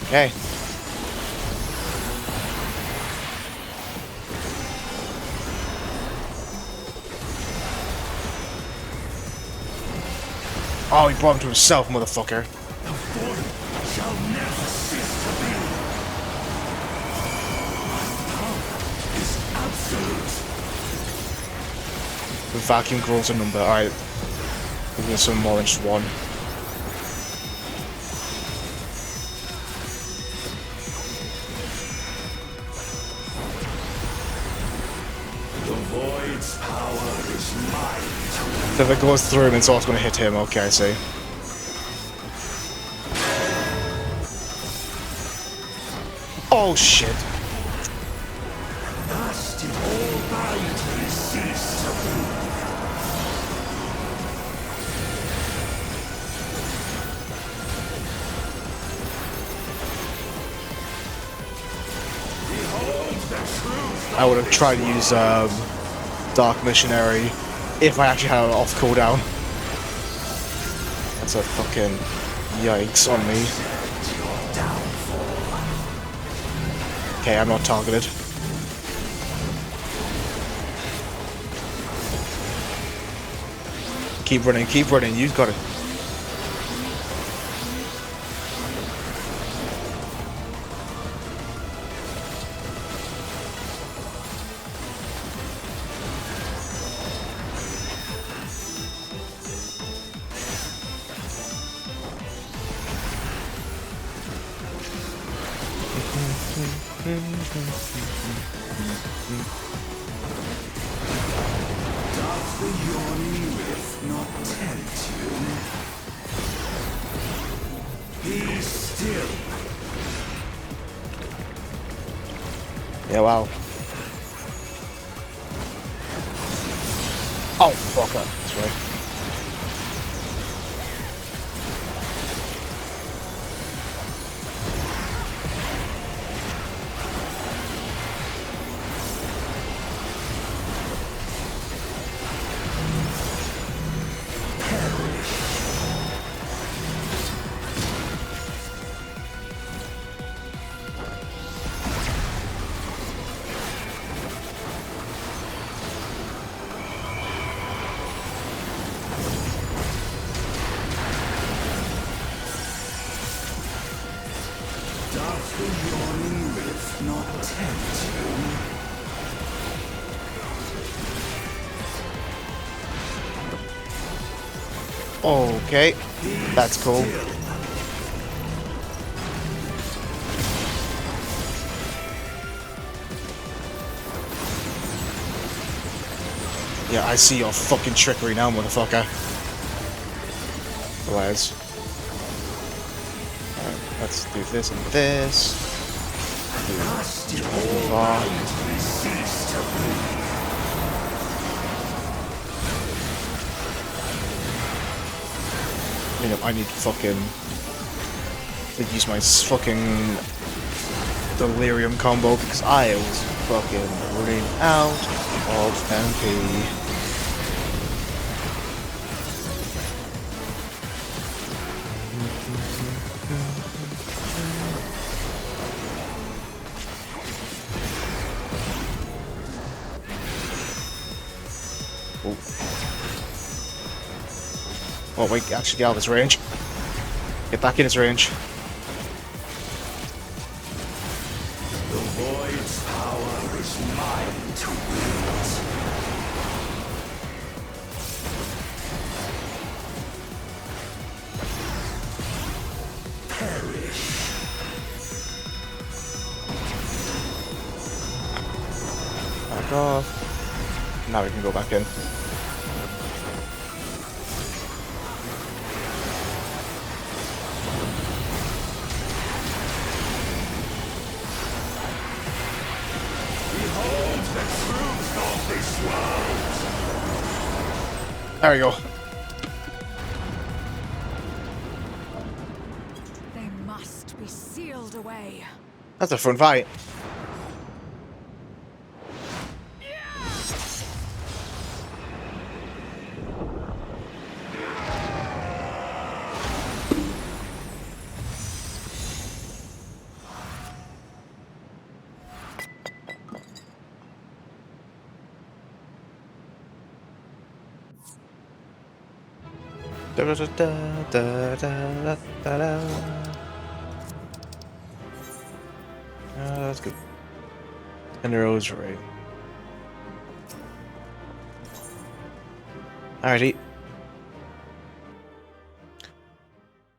Okay. Oh, he brought him to himself, motherfucker. The void shall never cease to be. My power is absolute. The vacuum grows a number. Alright. We've got some more than just one. The void's power is mine. So if it goes through him, it's also going to hit him. Okay, I see. Oh shit. Thus did all boundaries cease to be. Behold the truth. I would have tried to use Dark Missionary if I actually had it off cooldown. That's a fucking yikes on me. Okay, I'm not targeted. Keep running, you've got it. Doth the yawning rift not tempt you? Be still. Yeah, wow. Oh, fuck up. That's right. Doth the yawning rift not tempt Okay, that's cool. Yeah, I see your fucking trickery now, motherfucker. Otherwise, alright, let's do this and this. Move on. I need fucking to use my fucking delirium combo because I was fucking running out of MP. Oh wait, actually get out of his range. Get back in his range. The void's power is mine to wield. Perish. Back off. Now we can go back in. There we go. They must be sealed away. That's a fun fight. Da, da, da, da, da, da, da. That's good. And the rosary. Alrighty.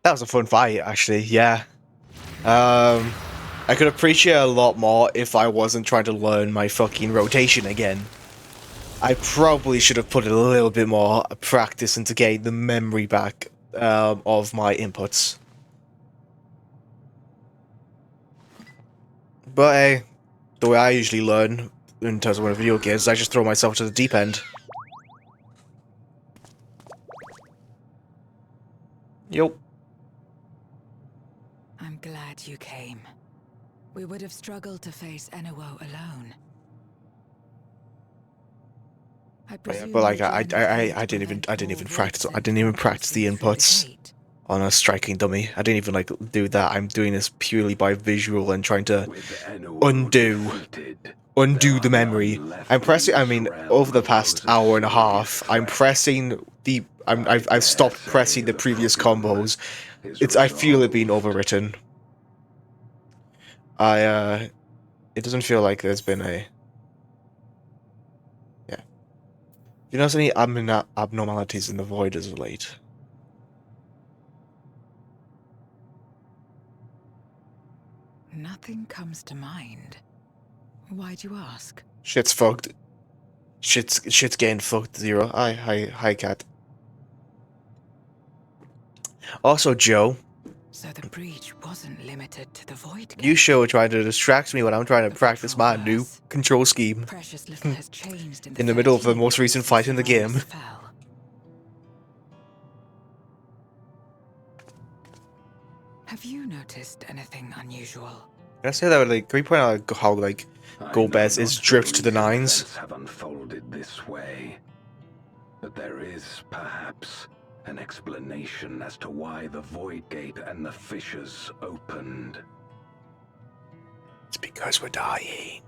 That was a fun fight, actually, yeah. I could appreciate a lot more if I wasn't trying to learn my fucking rotation again. I probably should have put a little bit more practice into getting the memory back of my inputs. But hey, the way I usually learn in terms of one of video games is I just throw myself to the deep end. Yup. I'm glad you came. We would have struggled to face Enuo alone. Yeah, but like I didn't even practice the inputs on a striking dummy. I didn't even like do that. I'm doing this purely by visual and trying to undo the memory. I'm pressing. I mean, over the past hour and a half, I'm pressing the. I've stopped pressing the previous combos. I feel it being overwritten. It doesn't feel like there's been a. Yeah. You notice any abnormalities in the void as of late? Nothing comes to mind. Why'd you ask? Shit's fucked. Shit's getting fucked, Zero. Hi, cat. Also, Joe. So the breach wasn't limited to the void. You sure are trying to distract me when I'm trying to practice my new control scheme. Precious little has changed In the middle of the most recent fight in the game. Fell. Have you noticed anything unusual? Can I say that? Like, can we point out how like Golbez is dripped to the nines? Have unfolded this way, but there is perhaps an explanation as to why the Void Gate and the fissures opened. It's because we're dying.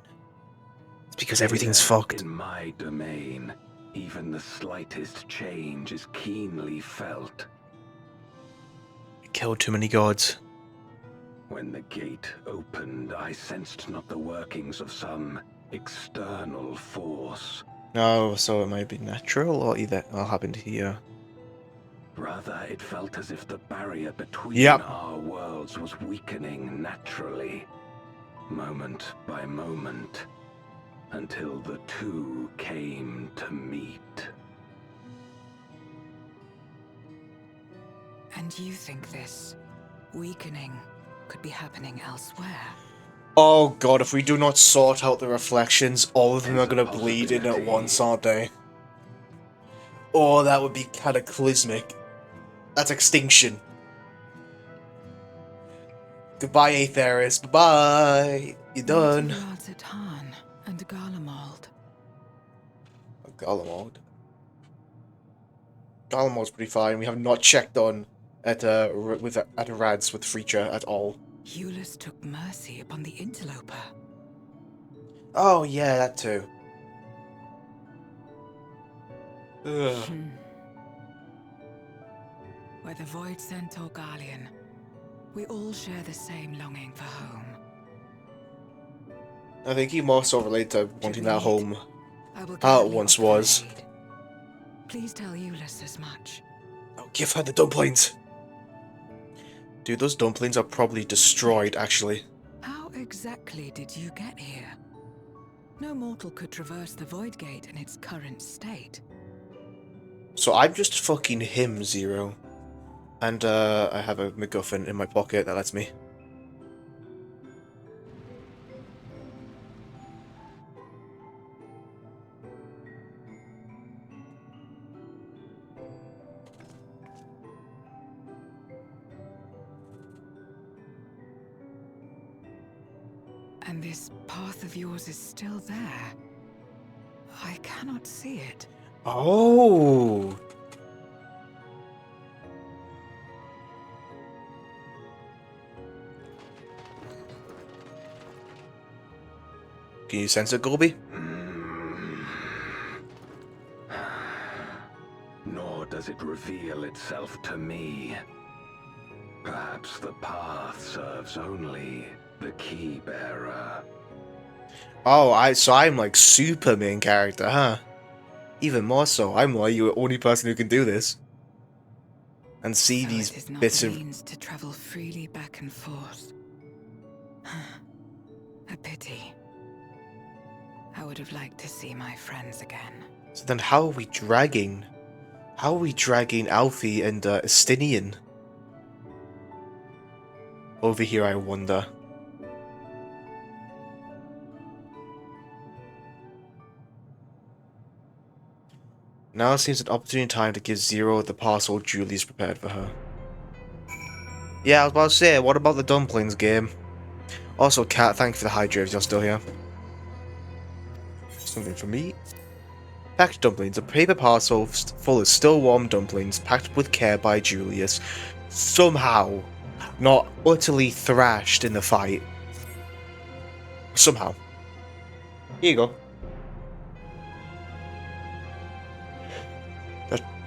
It's because everything's fucked. In my domain, even the slightest change is keenly felt. We killed too many gods. When the gate opened, I sensed not the workings of some external force. No, so it might be natural or either what happened here. Rather, it felt as if the barrier between our worlds was weakening naturally, moment by moment, until the two came to meet. And you think this weakening could be happening elsewhere? Oh god, if we do not sort out the reflections, all of them are gonna bleed in at once, aren't they? Oh, that would be cataclysmic. That's extinction. Goodbye, Aetherus. Bye-bye. You're done. And Garlemald. Garlemald? Garlemald's pretty fine. We have not checked on at Rads with Freacher at all. Eulus took mercy upon the interloper. Oh yeah, that too. Ugh. Whether Void Sent or Garlean, we all share the same longing for home. I think he more so related to wanting that home how it once was. Please tell Eulus as much. Oh, give her the dumplings! Dude, those dumplings are probably destroyed, actually. How exactly did you get here? No mortal could traverse the Void Gate in its current state. So I'm just fucking him, Zero. And, I have a MacGuffin in my pocket that lets me. And this path of yours is still there. I cannot see it. Oh! Can you sense it, Golby? Nor does it reveal itself to me. Perhaps the path serves only the key bearer. Oh, so I'm like super main character, huh? Even more so, I'm like the only person who can do this. And see so these it is not bits the of... means to travel freely back and forth. A pity. I would have liked to see my friends again. So then how are we dragging? How are we dragging Alfie and Estinian? Over here, I wonder. Now seems an opportune time to give Zero the parcel Julie's prepared for her. Yeah, I was about to say, what about the dumplings game? Also, Kat, thank you for the hydrate if you're still here. Something for me. Packed dumplings, a paper parcel full of still warm dumplings, packed with care by Julius. Somehow, not utterly thrashed in the fight. Somehow. Here you go.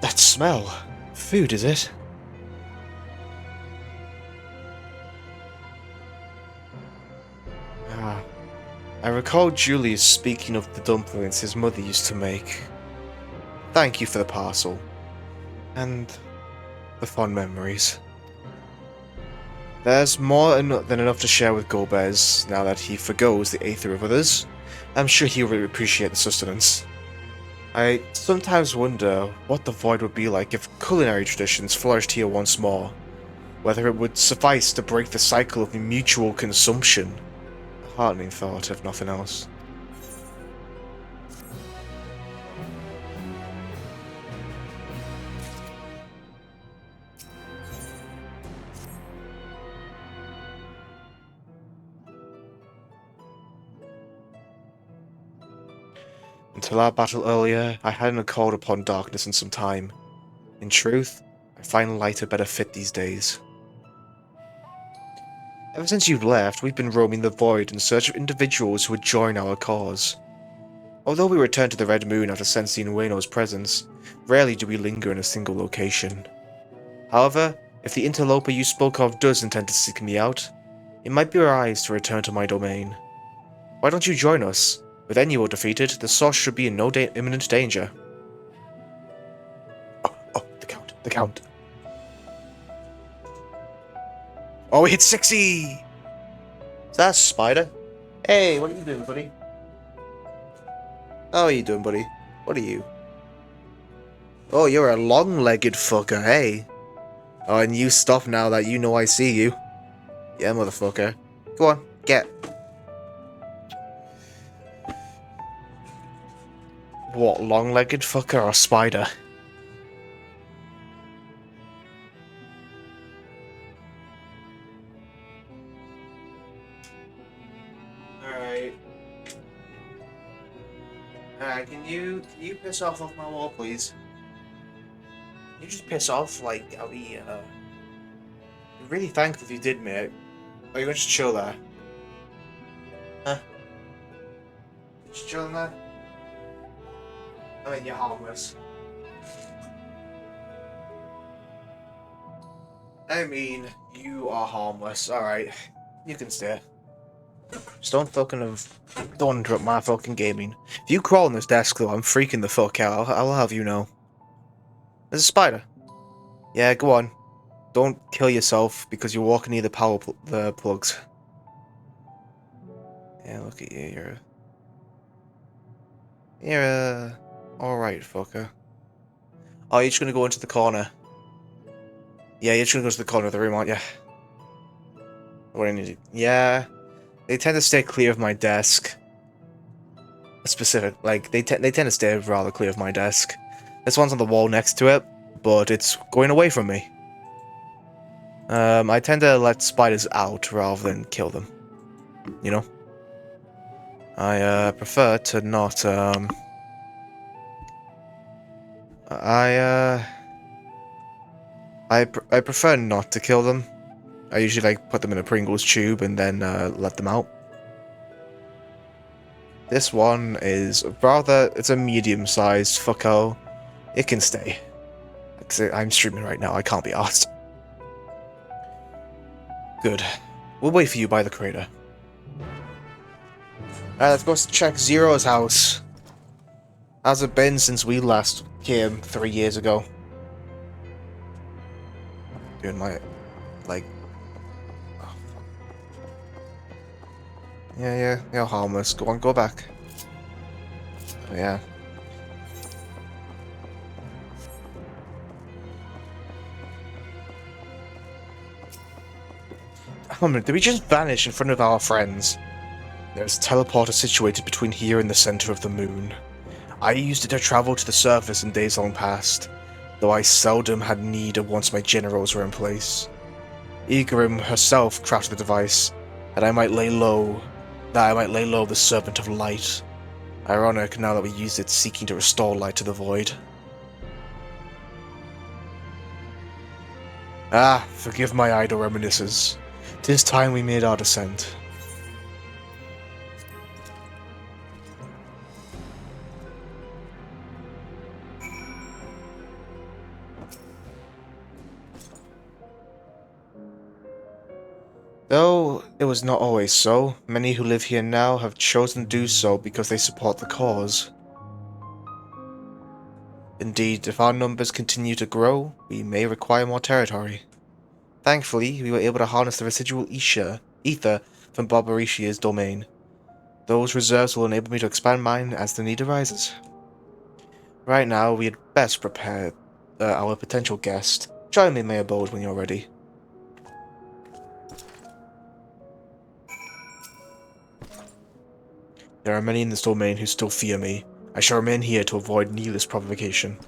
That smell. Food, is it? Ah. I recall Julius speaking of the dumplings his mother used to make. Thank you for the parcel. And the fond memories. There's more than enough to share with Golbez now that he forgoes the aether of others. I'm sure he will appreciate the sustenance. I sometimes wonder what the Void would be like if culinary traditions flourished here once more. Whether it would suffice to break the cycle of mutual consumption. A heartening thought, if nothing else. Until our battle earlier, I hadn't called upon darkness in some time. In truth, I find light a better fit these days. Ever since you've left, we've been roaming the void in search of individuals who would join our cause. Although we return to the Red Moon after sensing Ueno's presence, rarely do we linger in a single location. However, if the interloper you spoke of does intend to seek me out, it might be wise to return to my domain. Why don't you join us? With Enuo defeated, the source should be in no imminent danger. Oh, the Count. The Count. Oh, we hit 60! Is that a spider? Hey, what are you doing, buddy? How are you doing, buddy? What are you? Oh, you're a long-legged fucker, hey? Oh, and you stop now that you know I see you. Yeah, motherfucker. Go on, get. What, long-legged fucker or spider? Alright. Alright, can you piss off my wall, please? Can you just piss off, like, I'll be, really thankful if you did, mate. Or you gonna just chill there? Huh? Just chilling there? I mean, you're harmless. I mean, you are harmless. Alright. You can stay. Just don't interrupt my fucking gaming. If you crawl on this desk, though, I'm freaking the fuck out. I'll have you know. There's a spider. Yeah, go on. Don't kill yourself because you're walking near the the plugs. Yeah, look at you. You're a alright fucker. Oh, you're just gonna go into the corner. Yeah, you're just gonna go to the corner of the room, aren't you? What do I need to do? Yeah. They tend to stay clear of my desk. Specific, like, they tend to stay rather clear of my desk. This one's on the wall next to it, but it's going away from me. I tend to let spiders out rather than kill them. You know? I prefer to not, I prefer not to kill them. I usually like put them in a Pringles tube and then let them out. This one is it's a medium-sized fucko. It can stay. I'm streaming right now, I can't be asked. Good. We'll wait for you by the crater. Alright, let's go check Zero's house. How's it been since we last came 3 years ago? Doing my, like... Oh, yeah, you're harmless. Go on, go back. Oh, yeah. Did we just vanish in front of our friends? There's a teleporter situated between here and the center of the moon. I used it to travel to the surface in days long past, though I seldom had need once my generals were in place. Igarim herself crafted the device, that I might lay low the Servant of Light. Ironic now that we use it seeking to restore light to the void. Ah, forgive my idle reminiscences. 'Tis time we made our descent. Though it was not always so, many who live here now have chosen to do so because they support the cause. Indeed, if our numbers continue to grow, we may require more territory. Thankfully, we were able to harness the residual ether from Barbaricia's domain. Those reserves will enable me to expand mine as the need arises. Right now, we had best prepare our potential guest. Join me in my abode when you're ready. There are many in this domain who still fear me. I shall remain here to avoid needless provocation.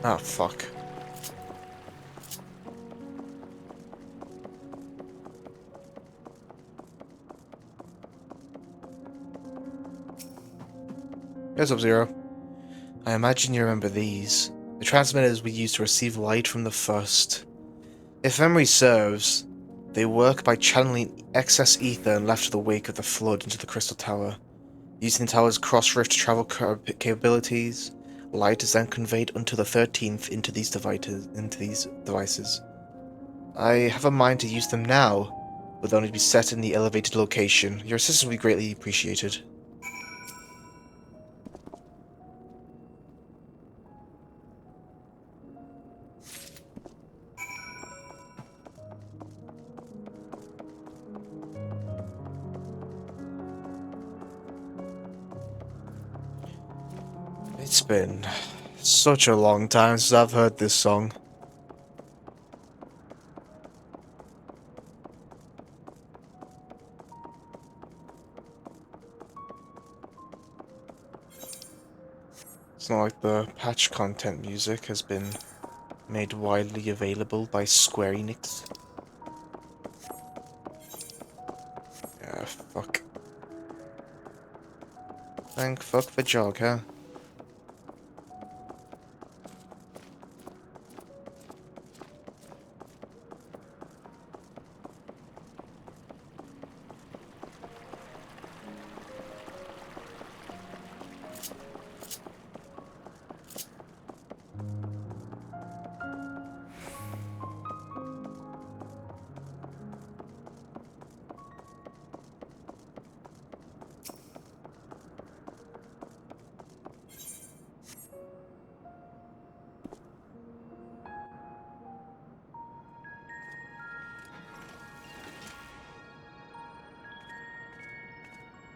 Ah, fuck. Here's Sub-Zero. I imagine you remember these. The transmitters we used to receive light from the first. If memory serves, they work by channeling excess ether and left to the wake of the flood into the Crystal Tower. Using the tower's cross-rift travel capabilities, light is then conveyed unto the 13th into these devices. I have a mind to use them now, but they'll only be set in the elevated location. Your assistance will be greatly appreciated. It's been such a long time since I've heard this song. It's not like the patch content music has been made widely available by Square Enix. Yeah, fuck. Thank fuck for jog, huh?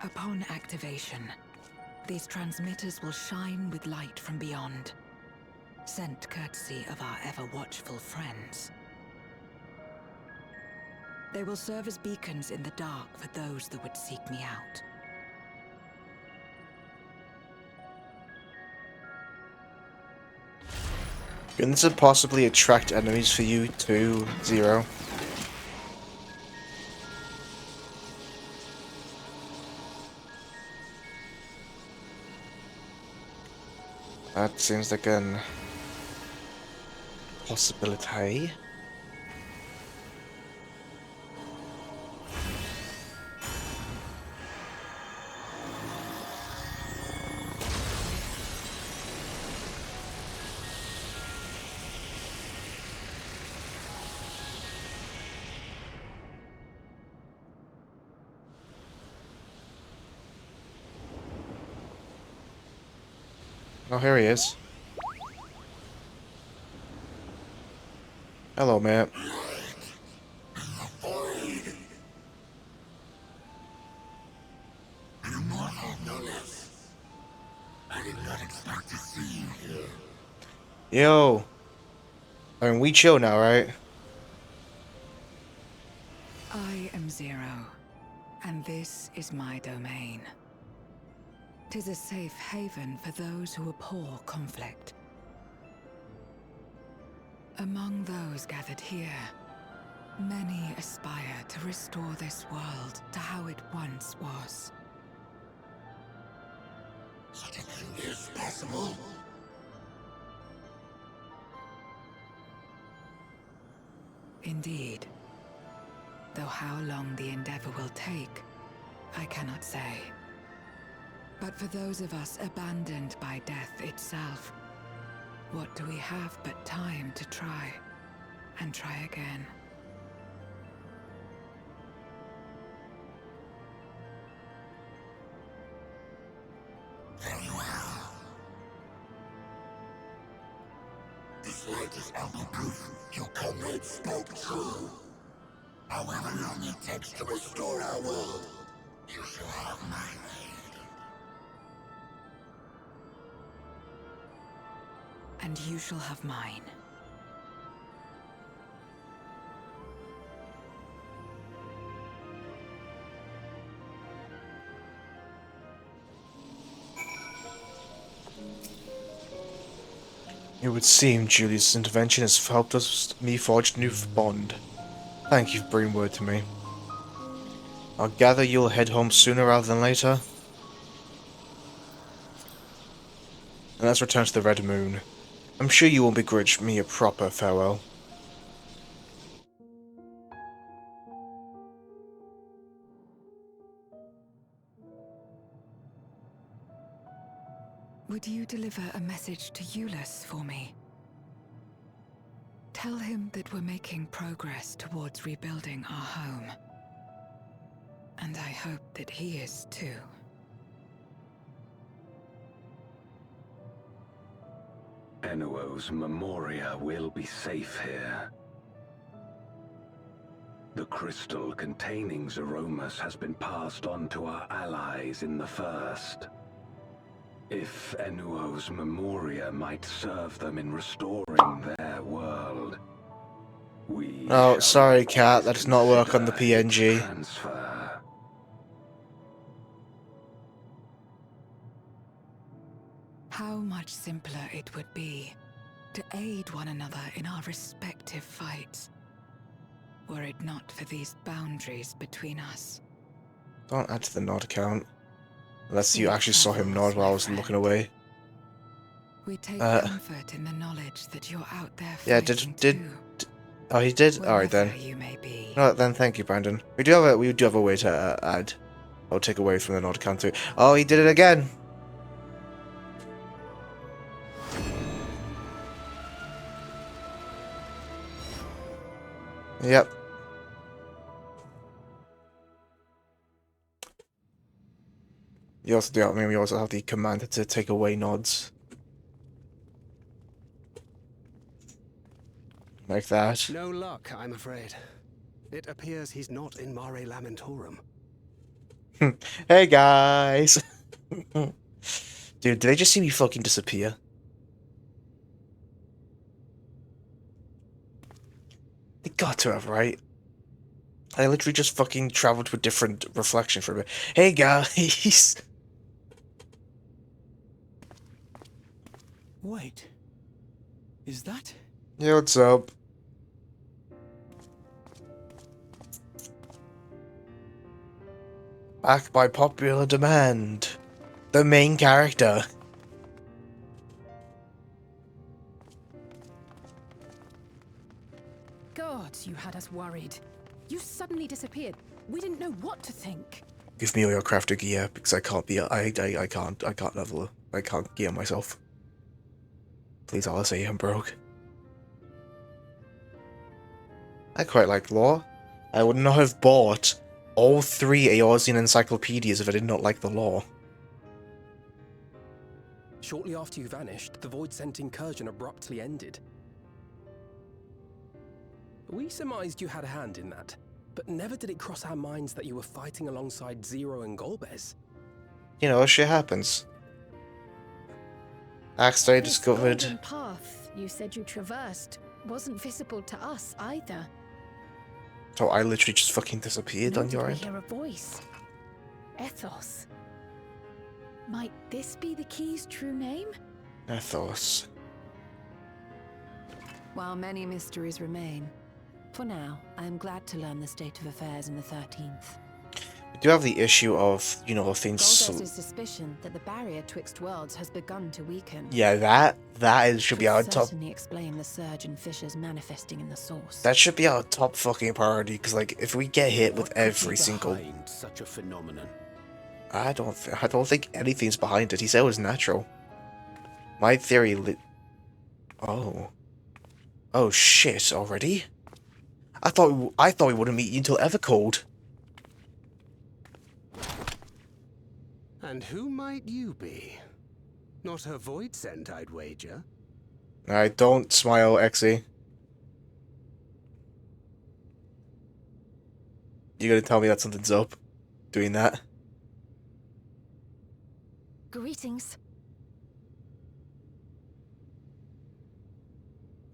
Upon activation, these transmitters will shine with light from beyond, sent courtesy of our ever-watchful friends. They will serve as beacons in the dark for those that would seek me out. Can this possibly attract enemies for you too, Zero? That seems like an possibility. Oh, here he is. Hello, mate. I did not expect to see you here. Yo. I mean, we chill now, right? I am Zero, and this is my domain. 'Tis a safe haven for those who abhor conflict. Among those gathered here, many aspire to restore this world to how it once was. Such a thing is possible. Indeed. Though how long the endeavor will take, I cannot say. But for those of us abandoned by death itself, What do we have but time to try and try again? Very well. This light is ample proof your comrade spoke true. However long it takes to restore our world, you shall have my aid. And you shall have mine. It would seem Julius' intervention has helped me forge a new bond. Thank you for bringing word to me. I'll gather you'll head home sooner rather than later. And let's return to the Red Moon. I'm sure you won't begrudge me a proper farewell. Would you deliver a message to Eulus for me? Tell him that we're making progress towards rebuilding our home. And I hope that he is too. Enuo's Memoria will be safe here. The crystal containing Zeromus has been passed on to our allies in the First. If Enuo's Memoria might serve them in restoring their world, we Oh, sorry, Cat, that does not work on the PNG. transfer. How much simpler it would be to aid one another in our respective fights, were it not for these boundaries between us. Don't add to the nod account. Unless you actually saw him nod while I was looking away. We take comfort in the knowledge that you're out there Yeah, fighting did oh, he did? Alright then. you may be. No, then thank you, Brandon. We do have a way to add or take away from the nod account too. Oh, he did it again. Yep. You also do. I mean, we also have the command to take away nods, like that. No luck, I'm afraid. It appears he's not in Mare Lamentorum. Hey guys. Dude, did they just see me fucking disappear? They got to have, right? I literally just fucking traveled to a different reflection for a bit. Hey guys. Wait. Is that? Yeah, what's up? Back by popular demand. The main character. God, you had us worried. You suddenly disappeared. We didn't know what to think. Give me all your crafter gear because I can't be I can't level. I can't gear myself. Please, I'll say I'm broke. I quite like lore. I would not have bought all 3 Eorzean encyclopedias if I did not like the lore. Shortly after you vanished, the Void-Sent incursion abruptly ended. We surmised you had a hand in that, but never did it cross our minds that you were fighting alongside Zero and Golbez. You know, shit happens. Axtay discovered. The path you said you traversed wasn't visible to us either. So I literally just fucking disappeared on your We end. hear a voice. Ethos. Might this be the key's true name? Ethos. While many mysteries remain, for now, I am glad to learn the state of affairs in the 13th. We do have the issue of, you know, things. Golbez's suspicion that the barrier twixt worlds has begun to weaken. Yeah, that should be our top. Certainly explain the surge in fissures manifesting in the source. That should be our top fucking priority, because like if we get hit with every single. Such a phenomenon. I don't think anything's behind it. He said it was natural. My theory. Oh. Oh shit, already? I thought we wouldn't meet you until Evercold. And who might you be? Not a void scent, I'd wager. Alright, don't smile, Exy. You gonna tell me that something's up? Doing that? Greetings.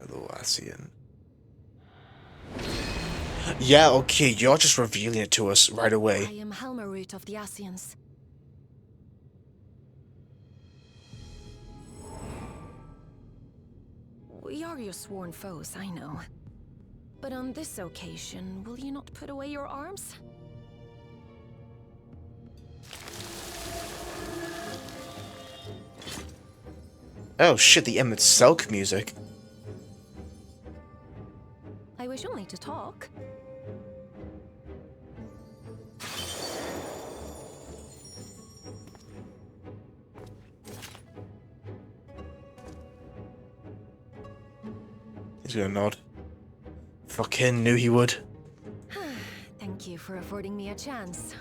Hello, Asian. Yeah, okay, you're just revealing it to us right away. I am Helmarut of the Asians. We are your sworn foes, I know. But on this occasion, will you not put away your arms? Oh shit, the Emmett Selk music. I wish only to talk. He's gonna nod. Fucking knew he would. Thank you for affording me a chance.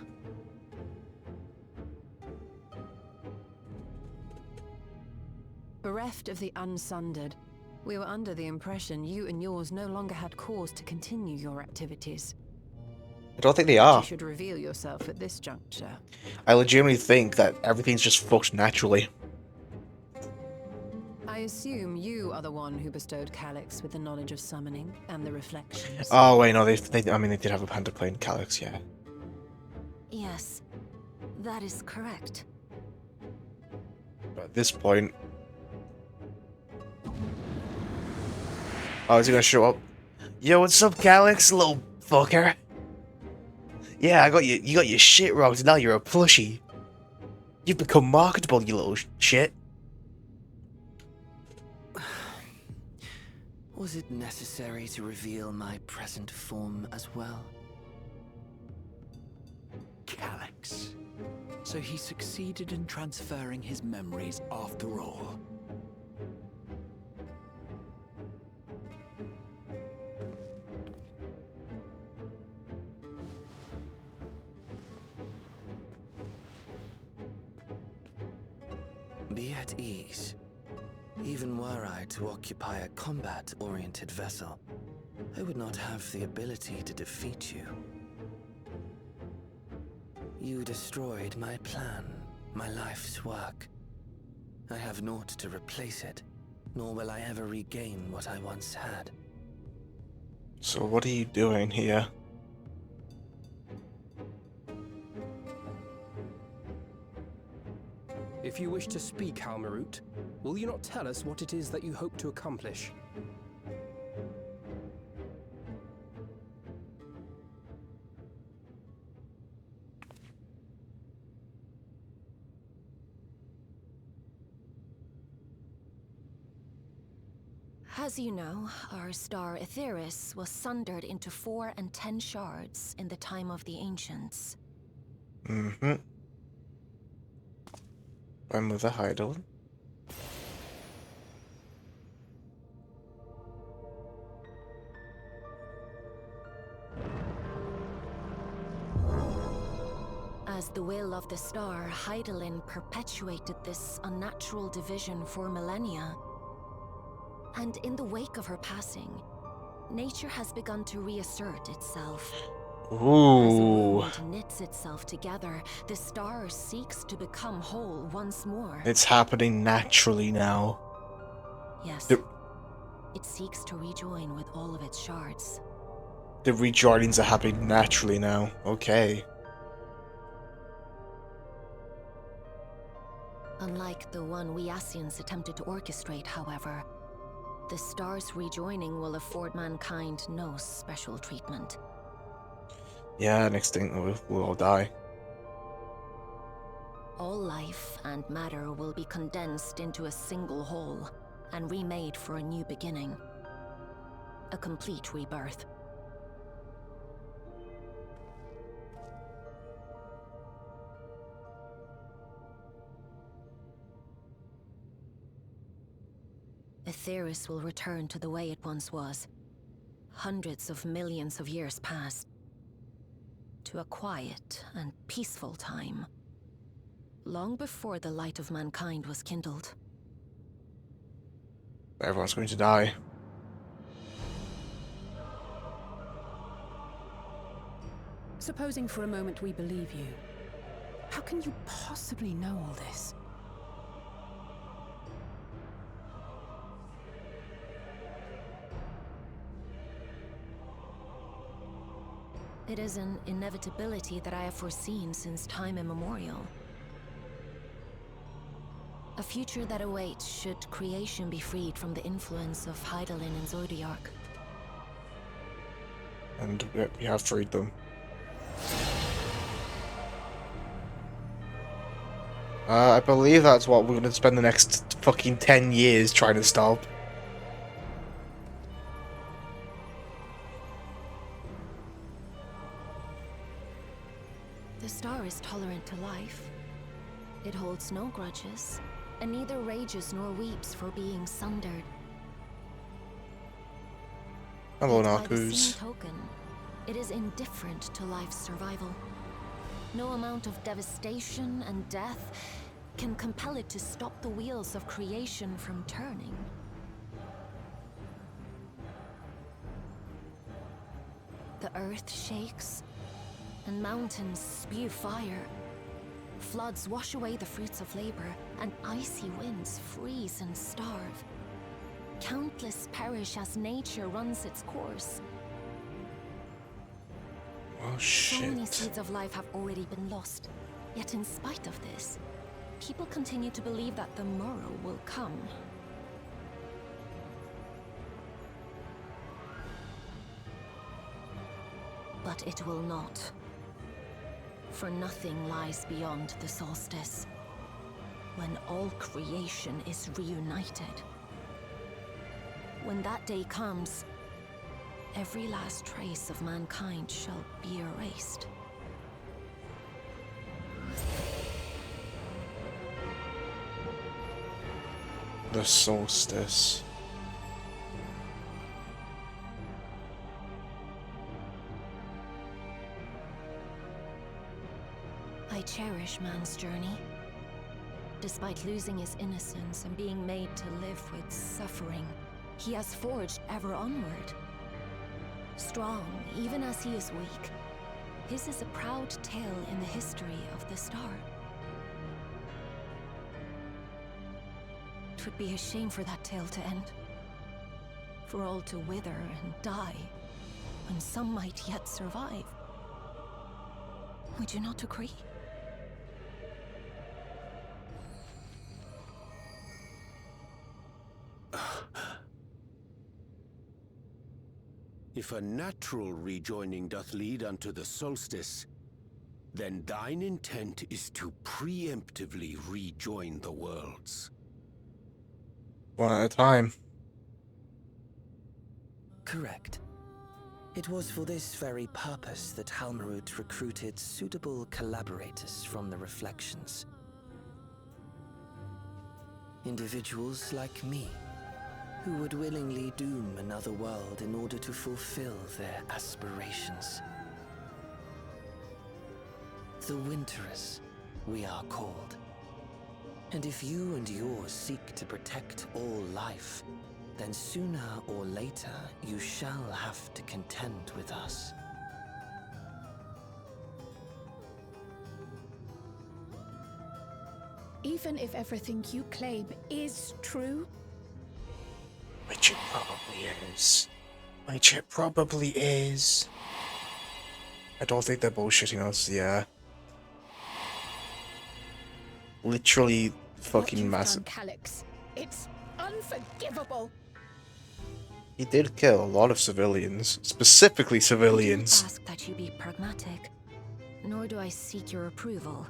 Bereft of the Unsundered, we were under the impression you and yours no longer had cause to continue your activities. I don't think they You are. should reveal yourself at this juncture. I legitimately think that everything's just fucked naturally. I assume you are the one who bestowed Calyx with the knowledge of summoning and the reflections. Oh wait, no, I mean, they did have a panda plane Calyx, yeah. Yes, that is correct. But at this point... Oh, is he gonna show up? Yo, what's up, Calyx, little fucker? Yeah, I got you. You got your shit rocked. Now you're a plushie. You've become marketable, you little shit. Was it necessary to reveal my present form as well? Calyx. So he succeeded in transferring his memories after all. Be at ease. Even were I to occupy a combat-oriented vessel, I would not have the ability to defeat you. You destroyed my plan, my life's work. I have naught to replace it, nor will I ever regain what I once had. So what are you doing here? If you wish to speak, Helmarut, will you not tell us what it is that you hope to accomplish? As you know, our star Aetheris was sundered into 4 and 10 shards in the time of the Ancients. Mm-hmm. I'm with a Heidel. As the will of the star, Hydaelyn perpetuated this unnatural division for millennia. And in the wake of her passing, nature has begun to reassert itself. Ooh. As a movement knits itself together, the star seeks to become whole once more. It's happening naturally now. Yes. It seeks to rejoin with all of its shards. The rejoinings are happening naturally now. Okay. Unlike the one we Asians attempted to orchestrate, however, the star's rejoining will afford mankind no special treatment. Yeah, next thing we'll all die. All life and matter will be condensed into a single whole and remade for a new beginning. A complete rebirth. Aetheris will return to the way it once was. Hundreds of millions of years past. To a quiet and peaceful time. Long before the light of mankind was kindled. Everyone's going to die. Supposing for a moment we believe you, how can you possibly know all this? It is an inevitability that I have foreseen since time immemorial. A future that awaits should creation be freed from the influence of Hydaelyn and Zodiark. And we have freed them. I believe that's what we're going to spend the next fucking 10 years trying to stop. The star is tolerant to life. It holds no grudges, and neither rages nor weeps for being sundered. Hello, By the Narcos. same token, it is indifferent to life's survival. No amount of devastation and death can compel it to stop the wheels of creation from turning. The earth shakes, and mountains spew fire. Floods wash away the fruits of labor, and icy winds freeze and starve. Countless perish as nature runs its course. Oh So many shit. seeds of life have already been lost. Yet in spite of this, people continue to believe that the morrow will come. But it will not. For nothing lies beyond the solstice, when all creation is reunited. When that day comes, every last trace of mankind shall be erased. The solstice. I cherish man's journey. Despite losing his innocence and being made to live with suffering, he has forged ever onward. Strong, even as he is weak, his is a proud tale in the history of the star. It would be a shame for that tale to end. For all to wither and die, when some might yet survive. Would you not agree? If a natural rejoining doth lead unto the solstice, then thine intent is to preemptively rejoin the worlds. One at a time. Correct. It was for this very purpose that Halmarut recruited suitable collaborators from the Reflections. Individuals like me, who would willingly doom another world in order to fulfill their aspirations. The Winterers, we are called. And if you and yours seek to protect all life, then sooner or later you shall have to contend with us. Even if everything you claim is true, Which it probably is. Which it probably is. I don't think they're bullshitting us, yeah. Literally fucking massive. Calyx, it's unforgivable. He did kill a lot of civilians. Specifically I civilians. don't ask that you be pragmatic, nor do I seek your approval.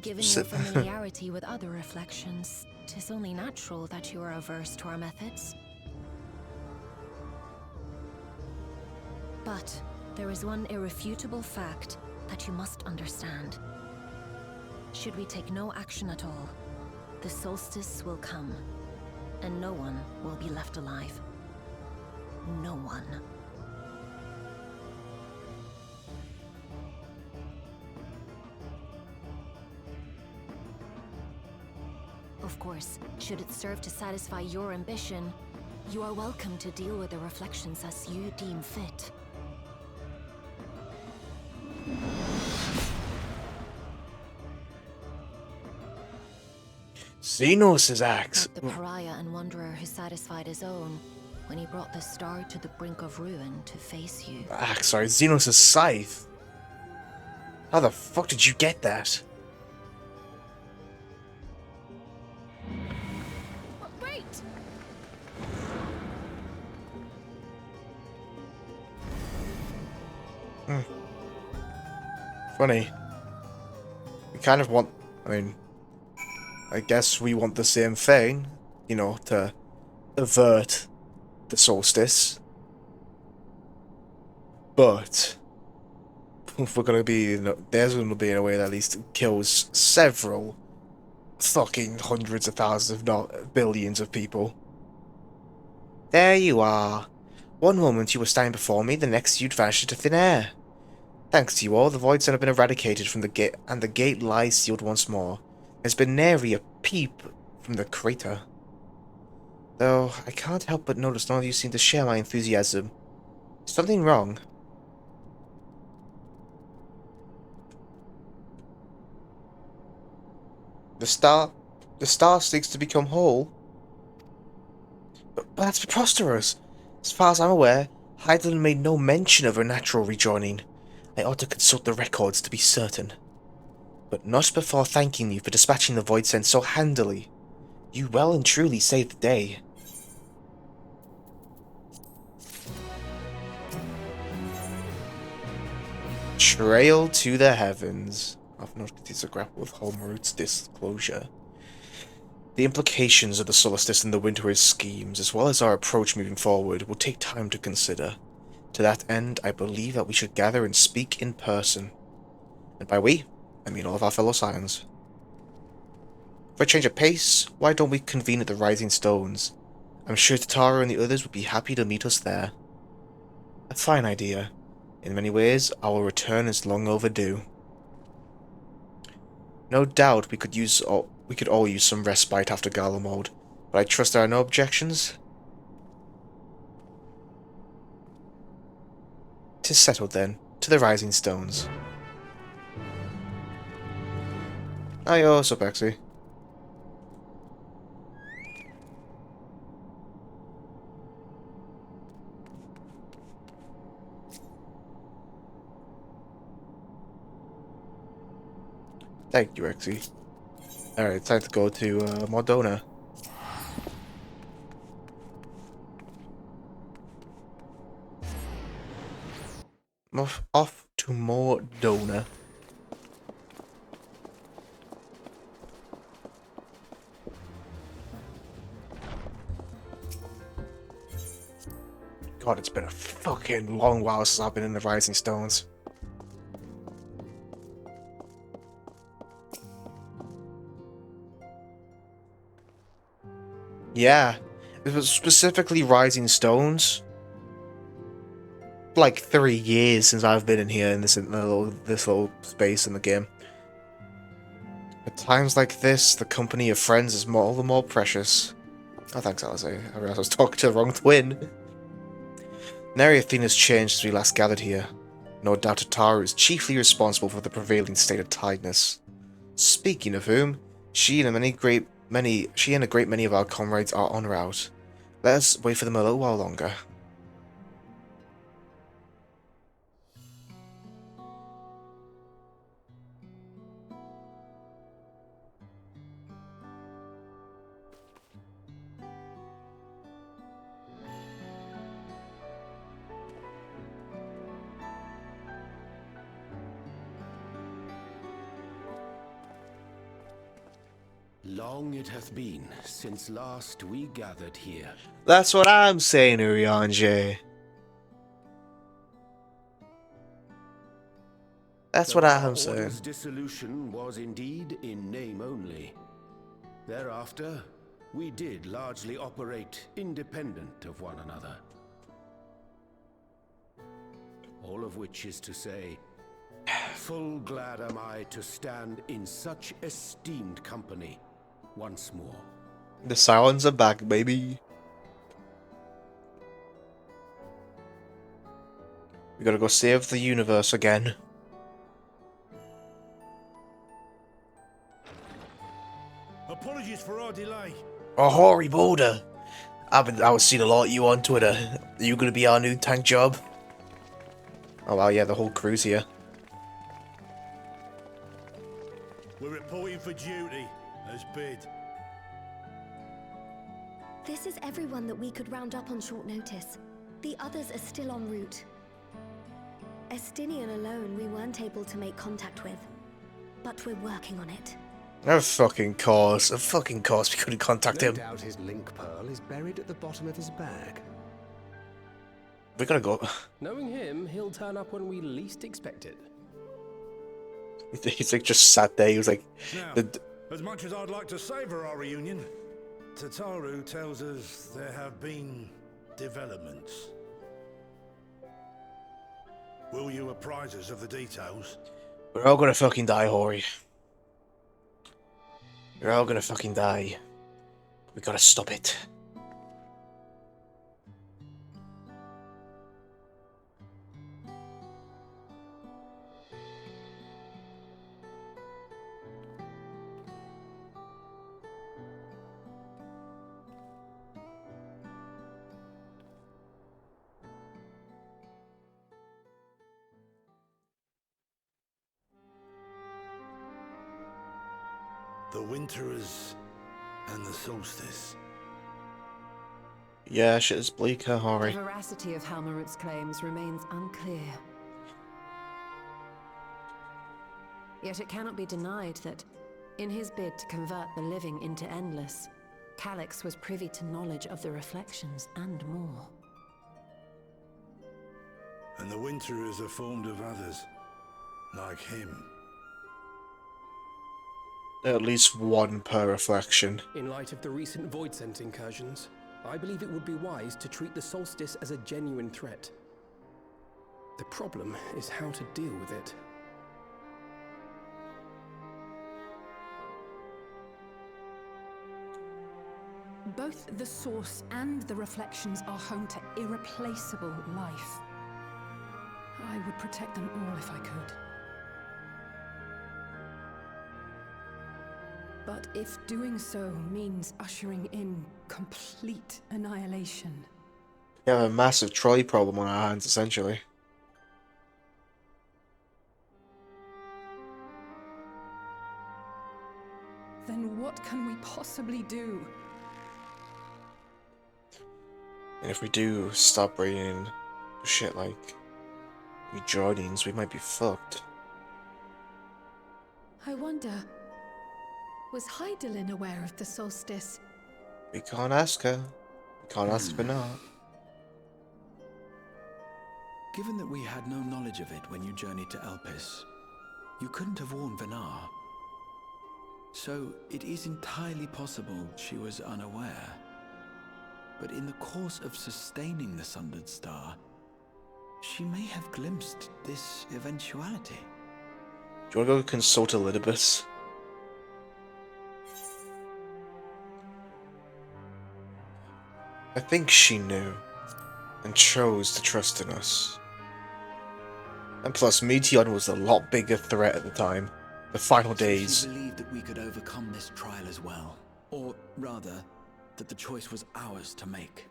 Given your familiarity with other reflections, 'tis only natural that you are averse to our methods. But there is one irrefutable fact that you must understand. Should we take no action at all, the solstice will come. and no one will be left alive. No one. Of course, should it serve to satisfy your ambition, you are welcome to deal with the reflections as you deem fit. Xenos' axe. Like the pariah and wanderer who satisfied his own when he brought the star to the brink of ruin to face you. Axe, sorry, Xenos' scythe. How the fuck did you get that? Wait! Funny. We kind of want, I mean, I guess we want the same thing, you know, to avert the solstice. But if we're gonna be, there's gonna be in a way that at least kills several fucking hundreds of thousands, if not billions of people. There you are. One moment you were standing before me, the next you'd vanished into thin air. Thanks to you all, the voids have been eradicated from the gate, and the gate lies sealed once more. There's been nary a peep from the crater. Though, I can't help but notice none of you seem to share my enthusiasm. Is something wrong? The star seeks to become whole. But that's preposterous. As far as I'm aware, Heidelin made no mention of her natural rejoining. I ought to consult the records to be certain. But not before thanking you for dispatching the void sense so handily. You well and truly saved the day. Trail to the heavens. I've noticed to grapple with Holmrut's disclosure. The implications of the solstice and the winter's schemes, as well as our approach moving forward, will take time to consider. To that end, I believe that we should gather and speak in person. And by we, I mean all of our fellow Scions. For a change of pace, why don't we convene at the Rising Stones? I'm sure Tatara and the others would be happy to meet us there. A fine idea. In many ways, our return is long overdue. No doubt we could all use some respite after Gala mode, but I trust there are no objections. 'Tis settled then. To the Rising Stones. Ayo, what's up, Exy? Thank you, Exy. Alright, time to go to Mordona. Off to Mordona. God, it's been a fucking long while since I've been in the Rising Stones. Yeah, it was specifically Rising Stones. Like 3 years since I've been in here in this little space in the game. At times like this, the company of friends is all the more precious. Oh, thanks, Alice. I realized I was talking to the wrong twin. Nary a thing has changed since we last gathered here. No doubt Tatara is chiefly responsible for the prevailing state of tiredness. Speaking of whom, she and a great many of our comrades are en route. Let us wait for them a little while longer. Long it hath been since last we gathered here. That's what I'm saying, Urianger. That's what I'm saying. Order's dissolution was indeed in name only. Thereafter, we did largely operate independent of one another. All of which is to say, full glad am I to stand in such esteemed company once more. The Silence are back, baby. We gotta go save the universe again. Apologies for our delay. Oh, Hori Boulder. I was seeing a lot of you on Twitter. Are you gonna be our new tank job? Oh wow, yeah, the whole crew's here. We're reporting for duty, as bid. This is everyone that we could round up on short notice. The others are still en route. Estinian alone we weren't able to make contact with, but we're working on it. Of fucking course we couldn't contact him. No doubt his link pearl is buried at the bottom of his bag. We're gonna go. Knowing him, he'll turn up when we least expect it. He's like just sat there. He was like, Now, as much as I'd like to savour our reunion, Tataru tells us there have been developments. Will you apprise us of the details? we're all gonna fucking die, Hori. We're all gonna fucking die. We gotta stop it. The Winterers and the Solstice. Yeah, shit is bleak, huh, Hori? The veracity of Halmarut's claims remains unclear. Yet it cannot be denied that, in his bid to convert the living into endless, Calyx was privy to knowledge of the reflections and more. And the Winterers are formed of others, like him. At least one per reflection. In light of the recent Voidsent incursions, I believe it would be wise to treat the Solstice as a genuine threat. The problem is how to deal with it. Both the source and the reflections are home to irreplaceable life. I would protect them all if I could. But if doing so means ushering in complete annihilation... We have a massive trolley problem on our hands, essentially. then what can we possibly do? And if we do stop bringing shit like Jordians, we might be fucked. I wonder, was Hydaelyn aware of the solstice? We can't ask her. We can't ask her now. Given that we had no knowledge of it when you journeyed to Elpis, you couldn't have warned Venar. So it is entirely possible she was unaware. But in the course of sustaining the Sundered Star, she may have glimpsed this eventuality. Do you want to go consult Elidibus? I think she knew, and chose to trust in us. And plus, Meteon was a lot bigger threat at the time. The final days. She believed that we could overcome this trial as well. Or rather, that the choice was ours to make.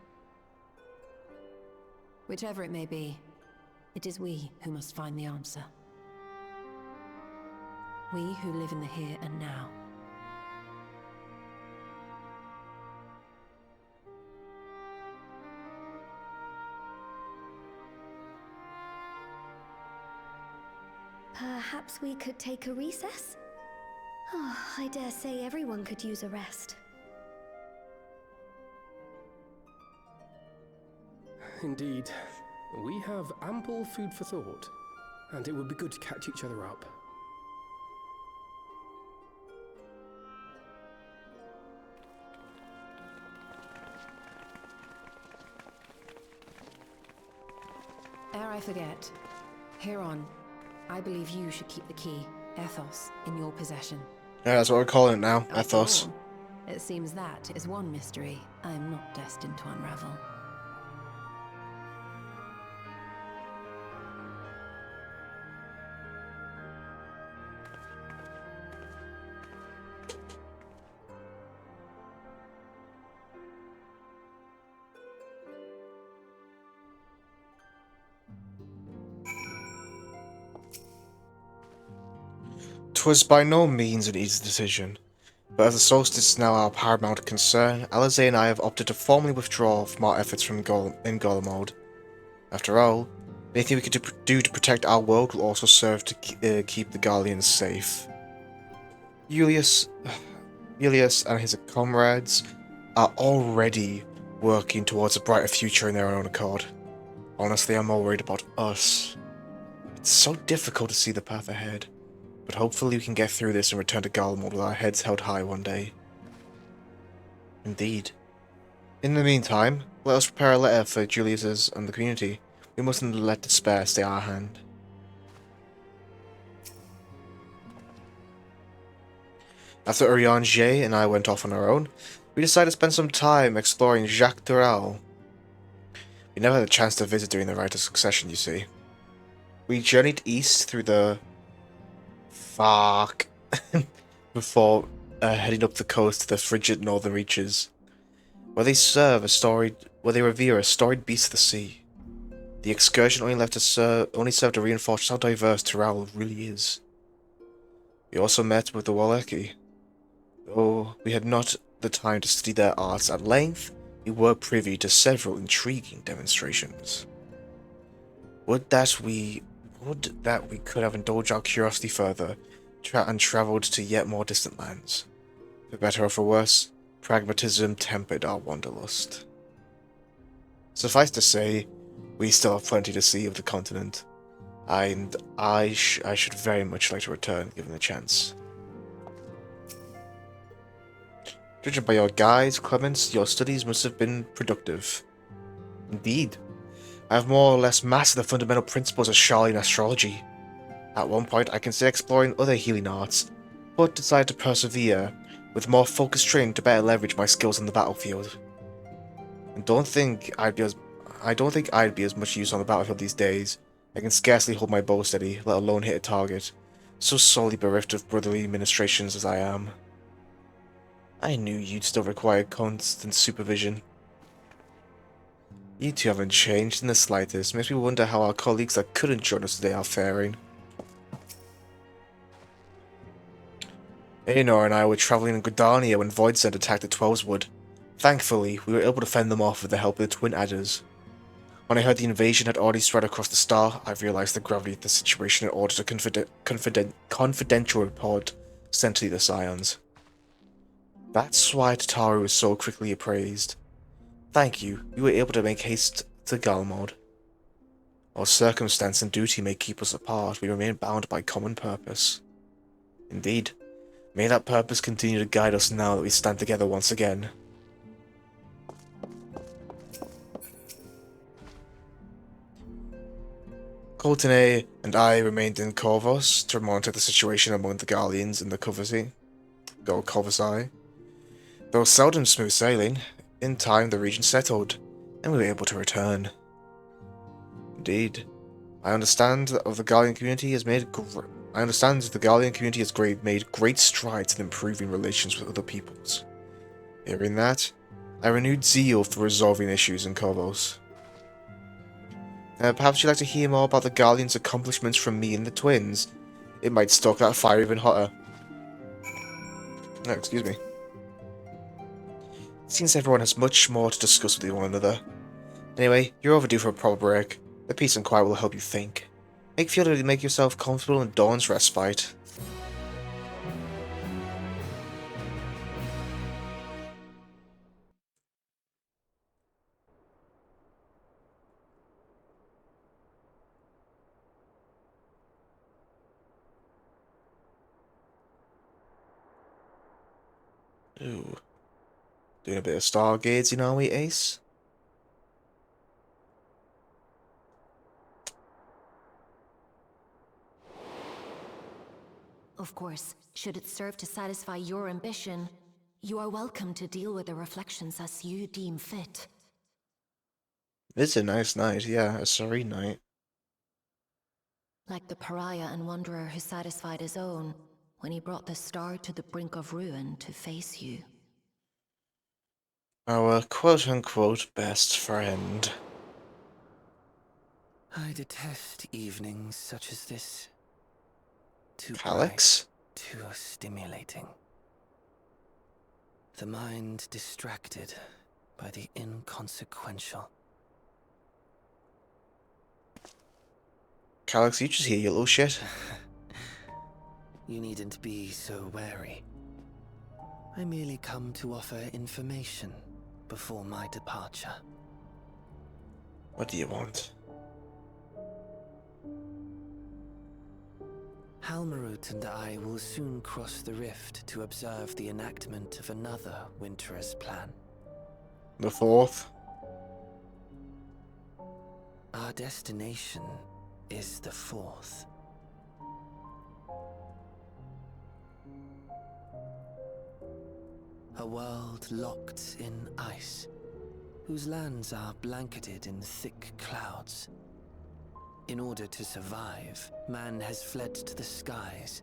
Whichever it may be, it is we who must find the answer. We who live in the here and now. Perhaps we could take a recess? Oh, I dare say everyone could use a rest. Indeed. We have ample food for thought, and it would be good to catch each other up. I forget. Heron, I believe you should keep the key, Ethos, in your possession. Yeah, that's what we're calling it now, After Ethos. all, it seems that is one mystery I am not destined to unravel. Twas by no means an easy decision, but as the solstice is now our paramount concern, Alizé and I have opted to formally withdraw from our efforts in Golemode. After all, anything we can do to protect our world will also serve to keep the Garleans safe. Julius and his comrades are already working towards a brighter future in their own accord. Honestly, I'm more worried about us. It's so difficult to see the path ahead, but hopefully we can get through this and return to Garlemald with our heads held high one day. Indeed. In the meantime, let us prepare a letter for Julius's and the community. We mustn't let despair stay our hand. After Urianger and I went off on our own, we decided to spend some time exploring Jacques Doral. We never had a chance to visit during the Rite of Succession, you see. We journeyed east through the... before heading up the coast to the frigid northern reaches, where they revere a storied beast of the sea. The excursion only served to reinforce how diverse Doral really is. We also met with the Wallaki. Though we had not the time to study their arts at length, we were privy to several intriguing demonstrations. Would that we could have indulged our curiosity further and travelled to yet more distant lands. For better or for worse, pragmatism tempered our wanderlust. Suffice to say, we still have plenty to see of the continent, and I should very much like to return given the chance. Judging by your guides, Clemens, your studies must have been productive. Indeed. I have more or less mastered the fundamental principles of Charlian astrology. At one point, I considered exploring other healing arts, but decided to persevere with more focused training to better leverage my skills on the battlefield. I don't think I'd be as much use on the battlefield these days. I can scarcely hold my bow steady, let alone hit a target, so sorely bereft of brotherly ministrations as I am. I knew you'd still require constant supervision. You two haven't changed in the slightest. Makes me wonder how our colleagues that couldn't join us today are faring. Aenor and I were travelling in Gridania when Voidsent attacked the Twelveswood. Thankfully, we were able to fend them off with the help of the Twin Adders. When I heard the invasion had already spread across the star, I realised the gravity of the situation and ordered a confidential report sent to the Scions. That's why Tataru was so quickly appraised. Thank you, we were able to make haste to Galmod. While circumstance and duty may keep us apart, we remain bound by common purpose. Indeed, may that purpose continue to guide us now that we stand together once again. Coltine and I remained in Corvus to monitor the situation among the Garleans in the Corvusai. Though seldom smooth sailing, in time the region settled, and we were able to return. Indeed, I understand that the Garlean community has made great strides in improving relations with other peoples. Hearing that, I renewed zeal for resolving issues in Corvus. Perhaps you'd like to hear more about the Garleans' accomplishments from me and the twins. It might stoke that fire even hotter. No, excuse me. It seems everyone has much more to discuss with one another. Anyway, you're overdue for a proper break. The peace and quiet will help you think. Make yourself comfortable in Dawn's respite. Ooh. Doing a bit of stargazing, are we, Ace? Of course, should it serve to satisfy your ambition, you are welcome to deal with the reflections as you deem fit. It's a nice night, yeah, a serene night. Like the pariah and wanderer who satisfied his own when he brought the star to the brink of ruin to face you. Our quote-unquote best friend. I detest evenings such as this. Too Calyx? bright, too stimulating. The mind distracted by the inconsequential. Calyx, you just hear your little shit. You needn't be so wary. I merely come to offer information before my departure. What do you want? Halmarut and I will soon cross the rift to observe the enactment of another Winter's plan. The fourth? Our destination is the fourth. A world locked in ice, whose lands are blanketed in thick clouds. In order to survive, man has fled to the skies,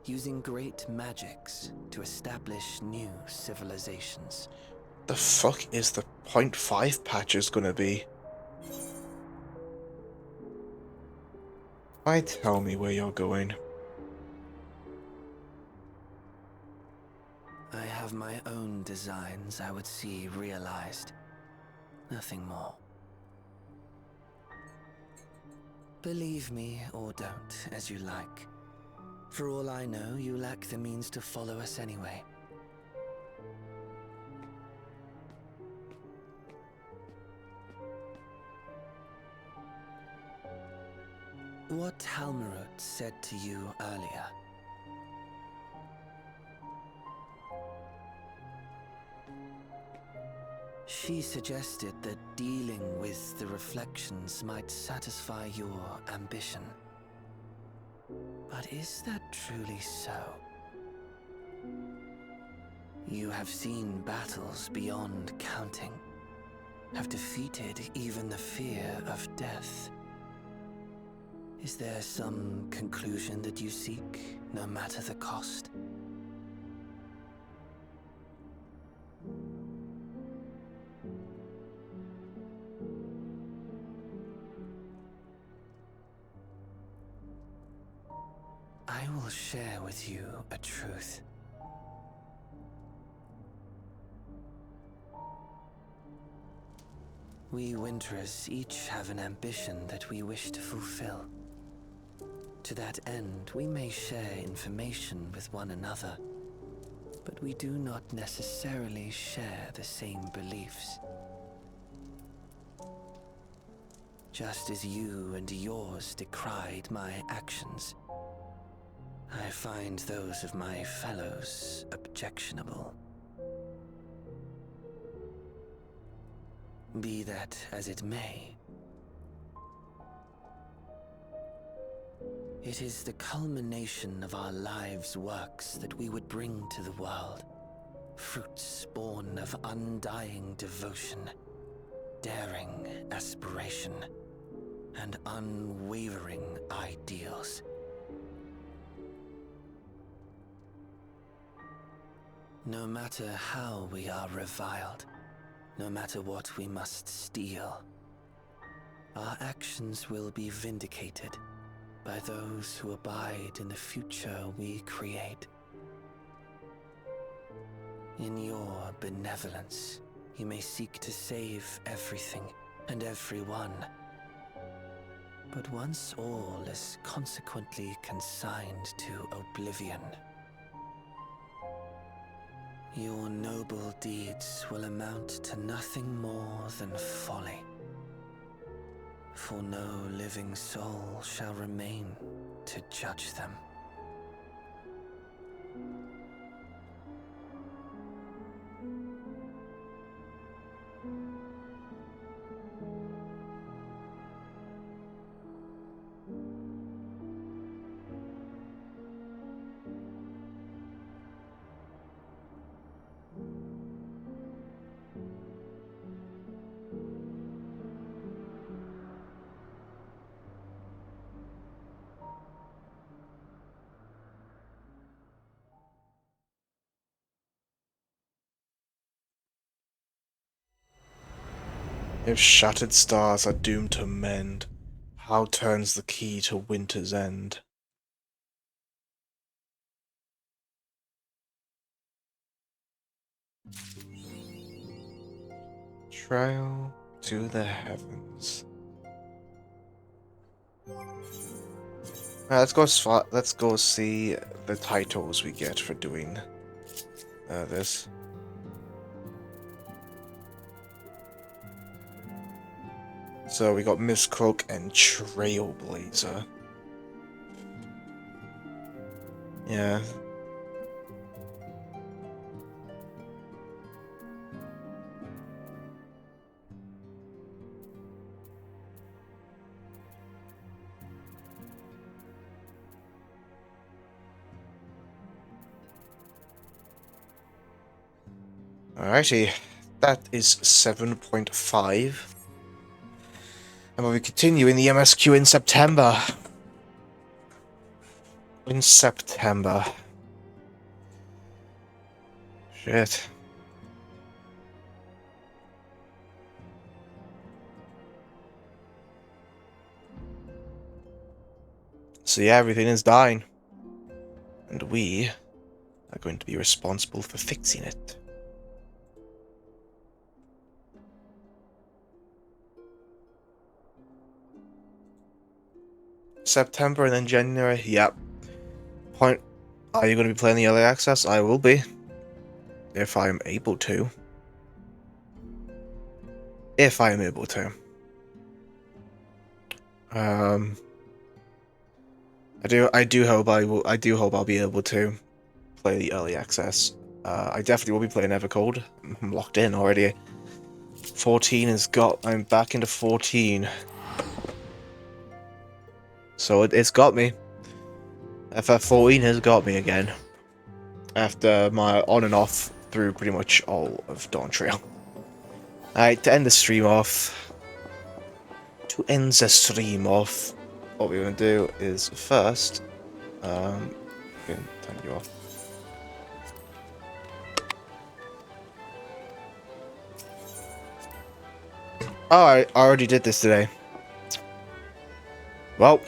using great magics to establish new civilizations. The fuck is the 0.5 patches gonna be? Why tell me where you're going? I have my own designs I would see realized. Nothing more. Believe me or don't, as you like. For all I know, you lack the means to follow us anyway. What Halmarut said to you earlier. She suggested that dealing with the reflections might satisfy your ambition. But is that truly so? You have seen battles beyond counting, have defeated even the fear of death. Is there some conclusion that you seek, no matter the cost? I will share with you a truth. We Winterers each have an ambition that we wish to fulfill. To that end, we may share information with one another, but we do not necessarily share the same beliefs. Just as you and yours decried my actions, I find those of my fellows objectionable. Be that as it may, it is the culmination of our lives' works that we would bring to the world. Fruits born of undying devotion, daring aspiration, and unwavering ideals. No matter how we are reviled, no matter what we must steal, our actions will be vindicated by those who abide in the future we create. In your benevolence, you may seek to save everything and everyone. But once all is consequently consigned to oblivion, your noble deeds will amount to nothing more than folly. For no living soul shall remain to judge them. If shattered stars are doomed to mend, how turns the key to winter's end? Trail to the heavens. Let's go see the titles we get for doing this. So we got Miss Croak and Trailblazer. Yeah. Alrighty, that is 7.5. And we'll be continuing the MSQ in September. Shit. So yeah, everything is dying. And we are going to be responsible for fixing it. September and then January, yep. Are you going to be playing the early access? I will be. If I am able to. If I am able to. I do hope I'll be able to play the early access. I definitely will be playing Evercold. I'm locked in already. 14 has got... I'm back into 14. So it's got me. FF14 has got me again. After my on and off through pretty much all of Dawn Trail. Alright, to end the stream off... what we're going to do is first... turn you off. Oh, I already did this today. Well,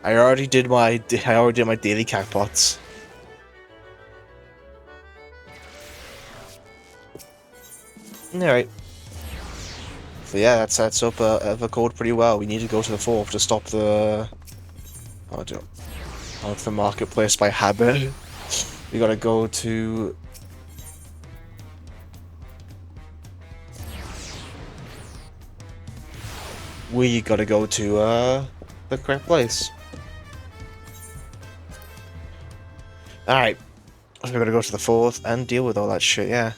I already did my daily catpots. Alright. So yeah, that sets up Evercold pretty well. We need to go to the 4th to stop the... the marketplace by habit. We gotta go to... we gotta go to the correct place. Alright. So we're gonna go to the 4th and deal with all that shit, yeah.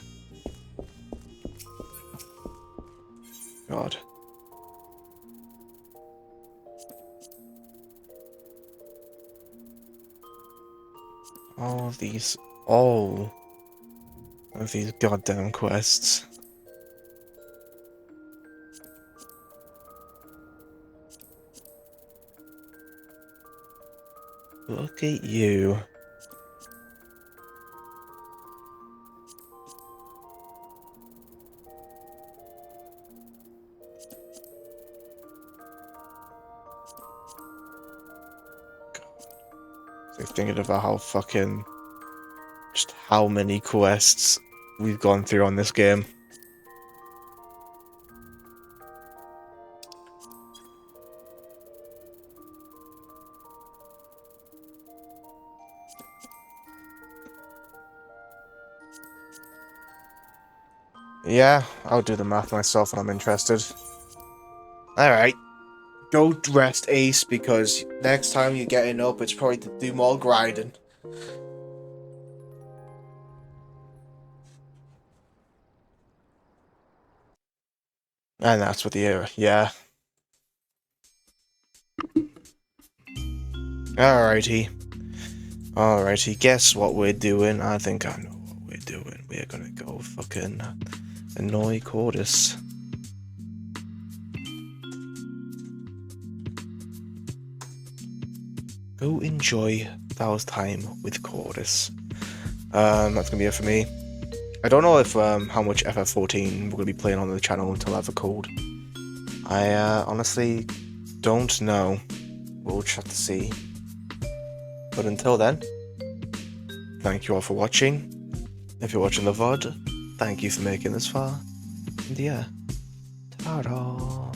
God. All of these goddamn quests. Look at you. So thinking about just how many quests we've gone through on this game. Yeah, I'll do the math myself when I'm interested. Alright. Go rest, Ace, because next time you're getting up, it's probably to do more grinding. And that's what the era, yeah. Alrighty. Alrighty, guess what we're doing? I think I know what we're doing. We're gonna go fucking annoy Cordis. Go enjoy Val's time with Cordis. That's gonna be it for me. I don't know if how much FF14 we're going to be playing on the channel until I have a code. I honestly don't know. We'll just have to see. But until then, thank you all for watching. If you're watching the VOD, thank you for making this far. And yeah, ta-da!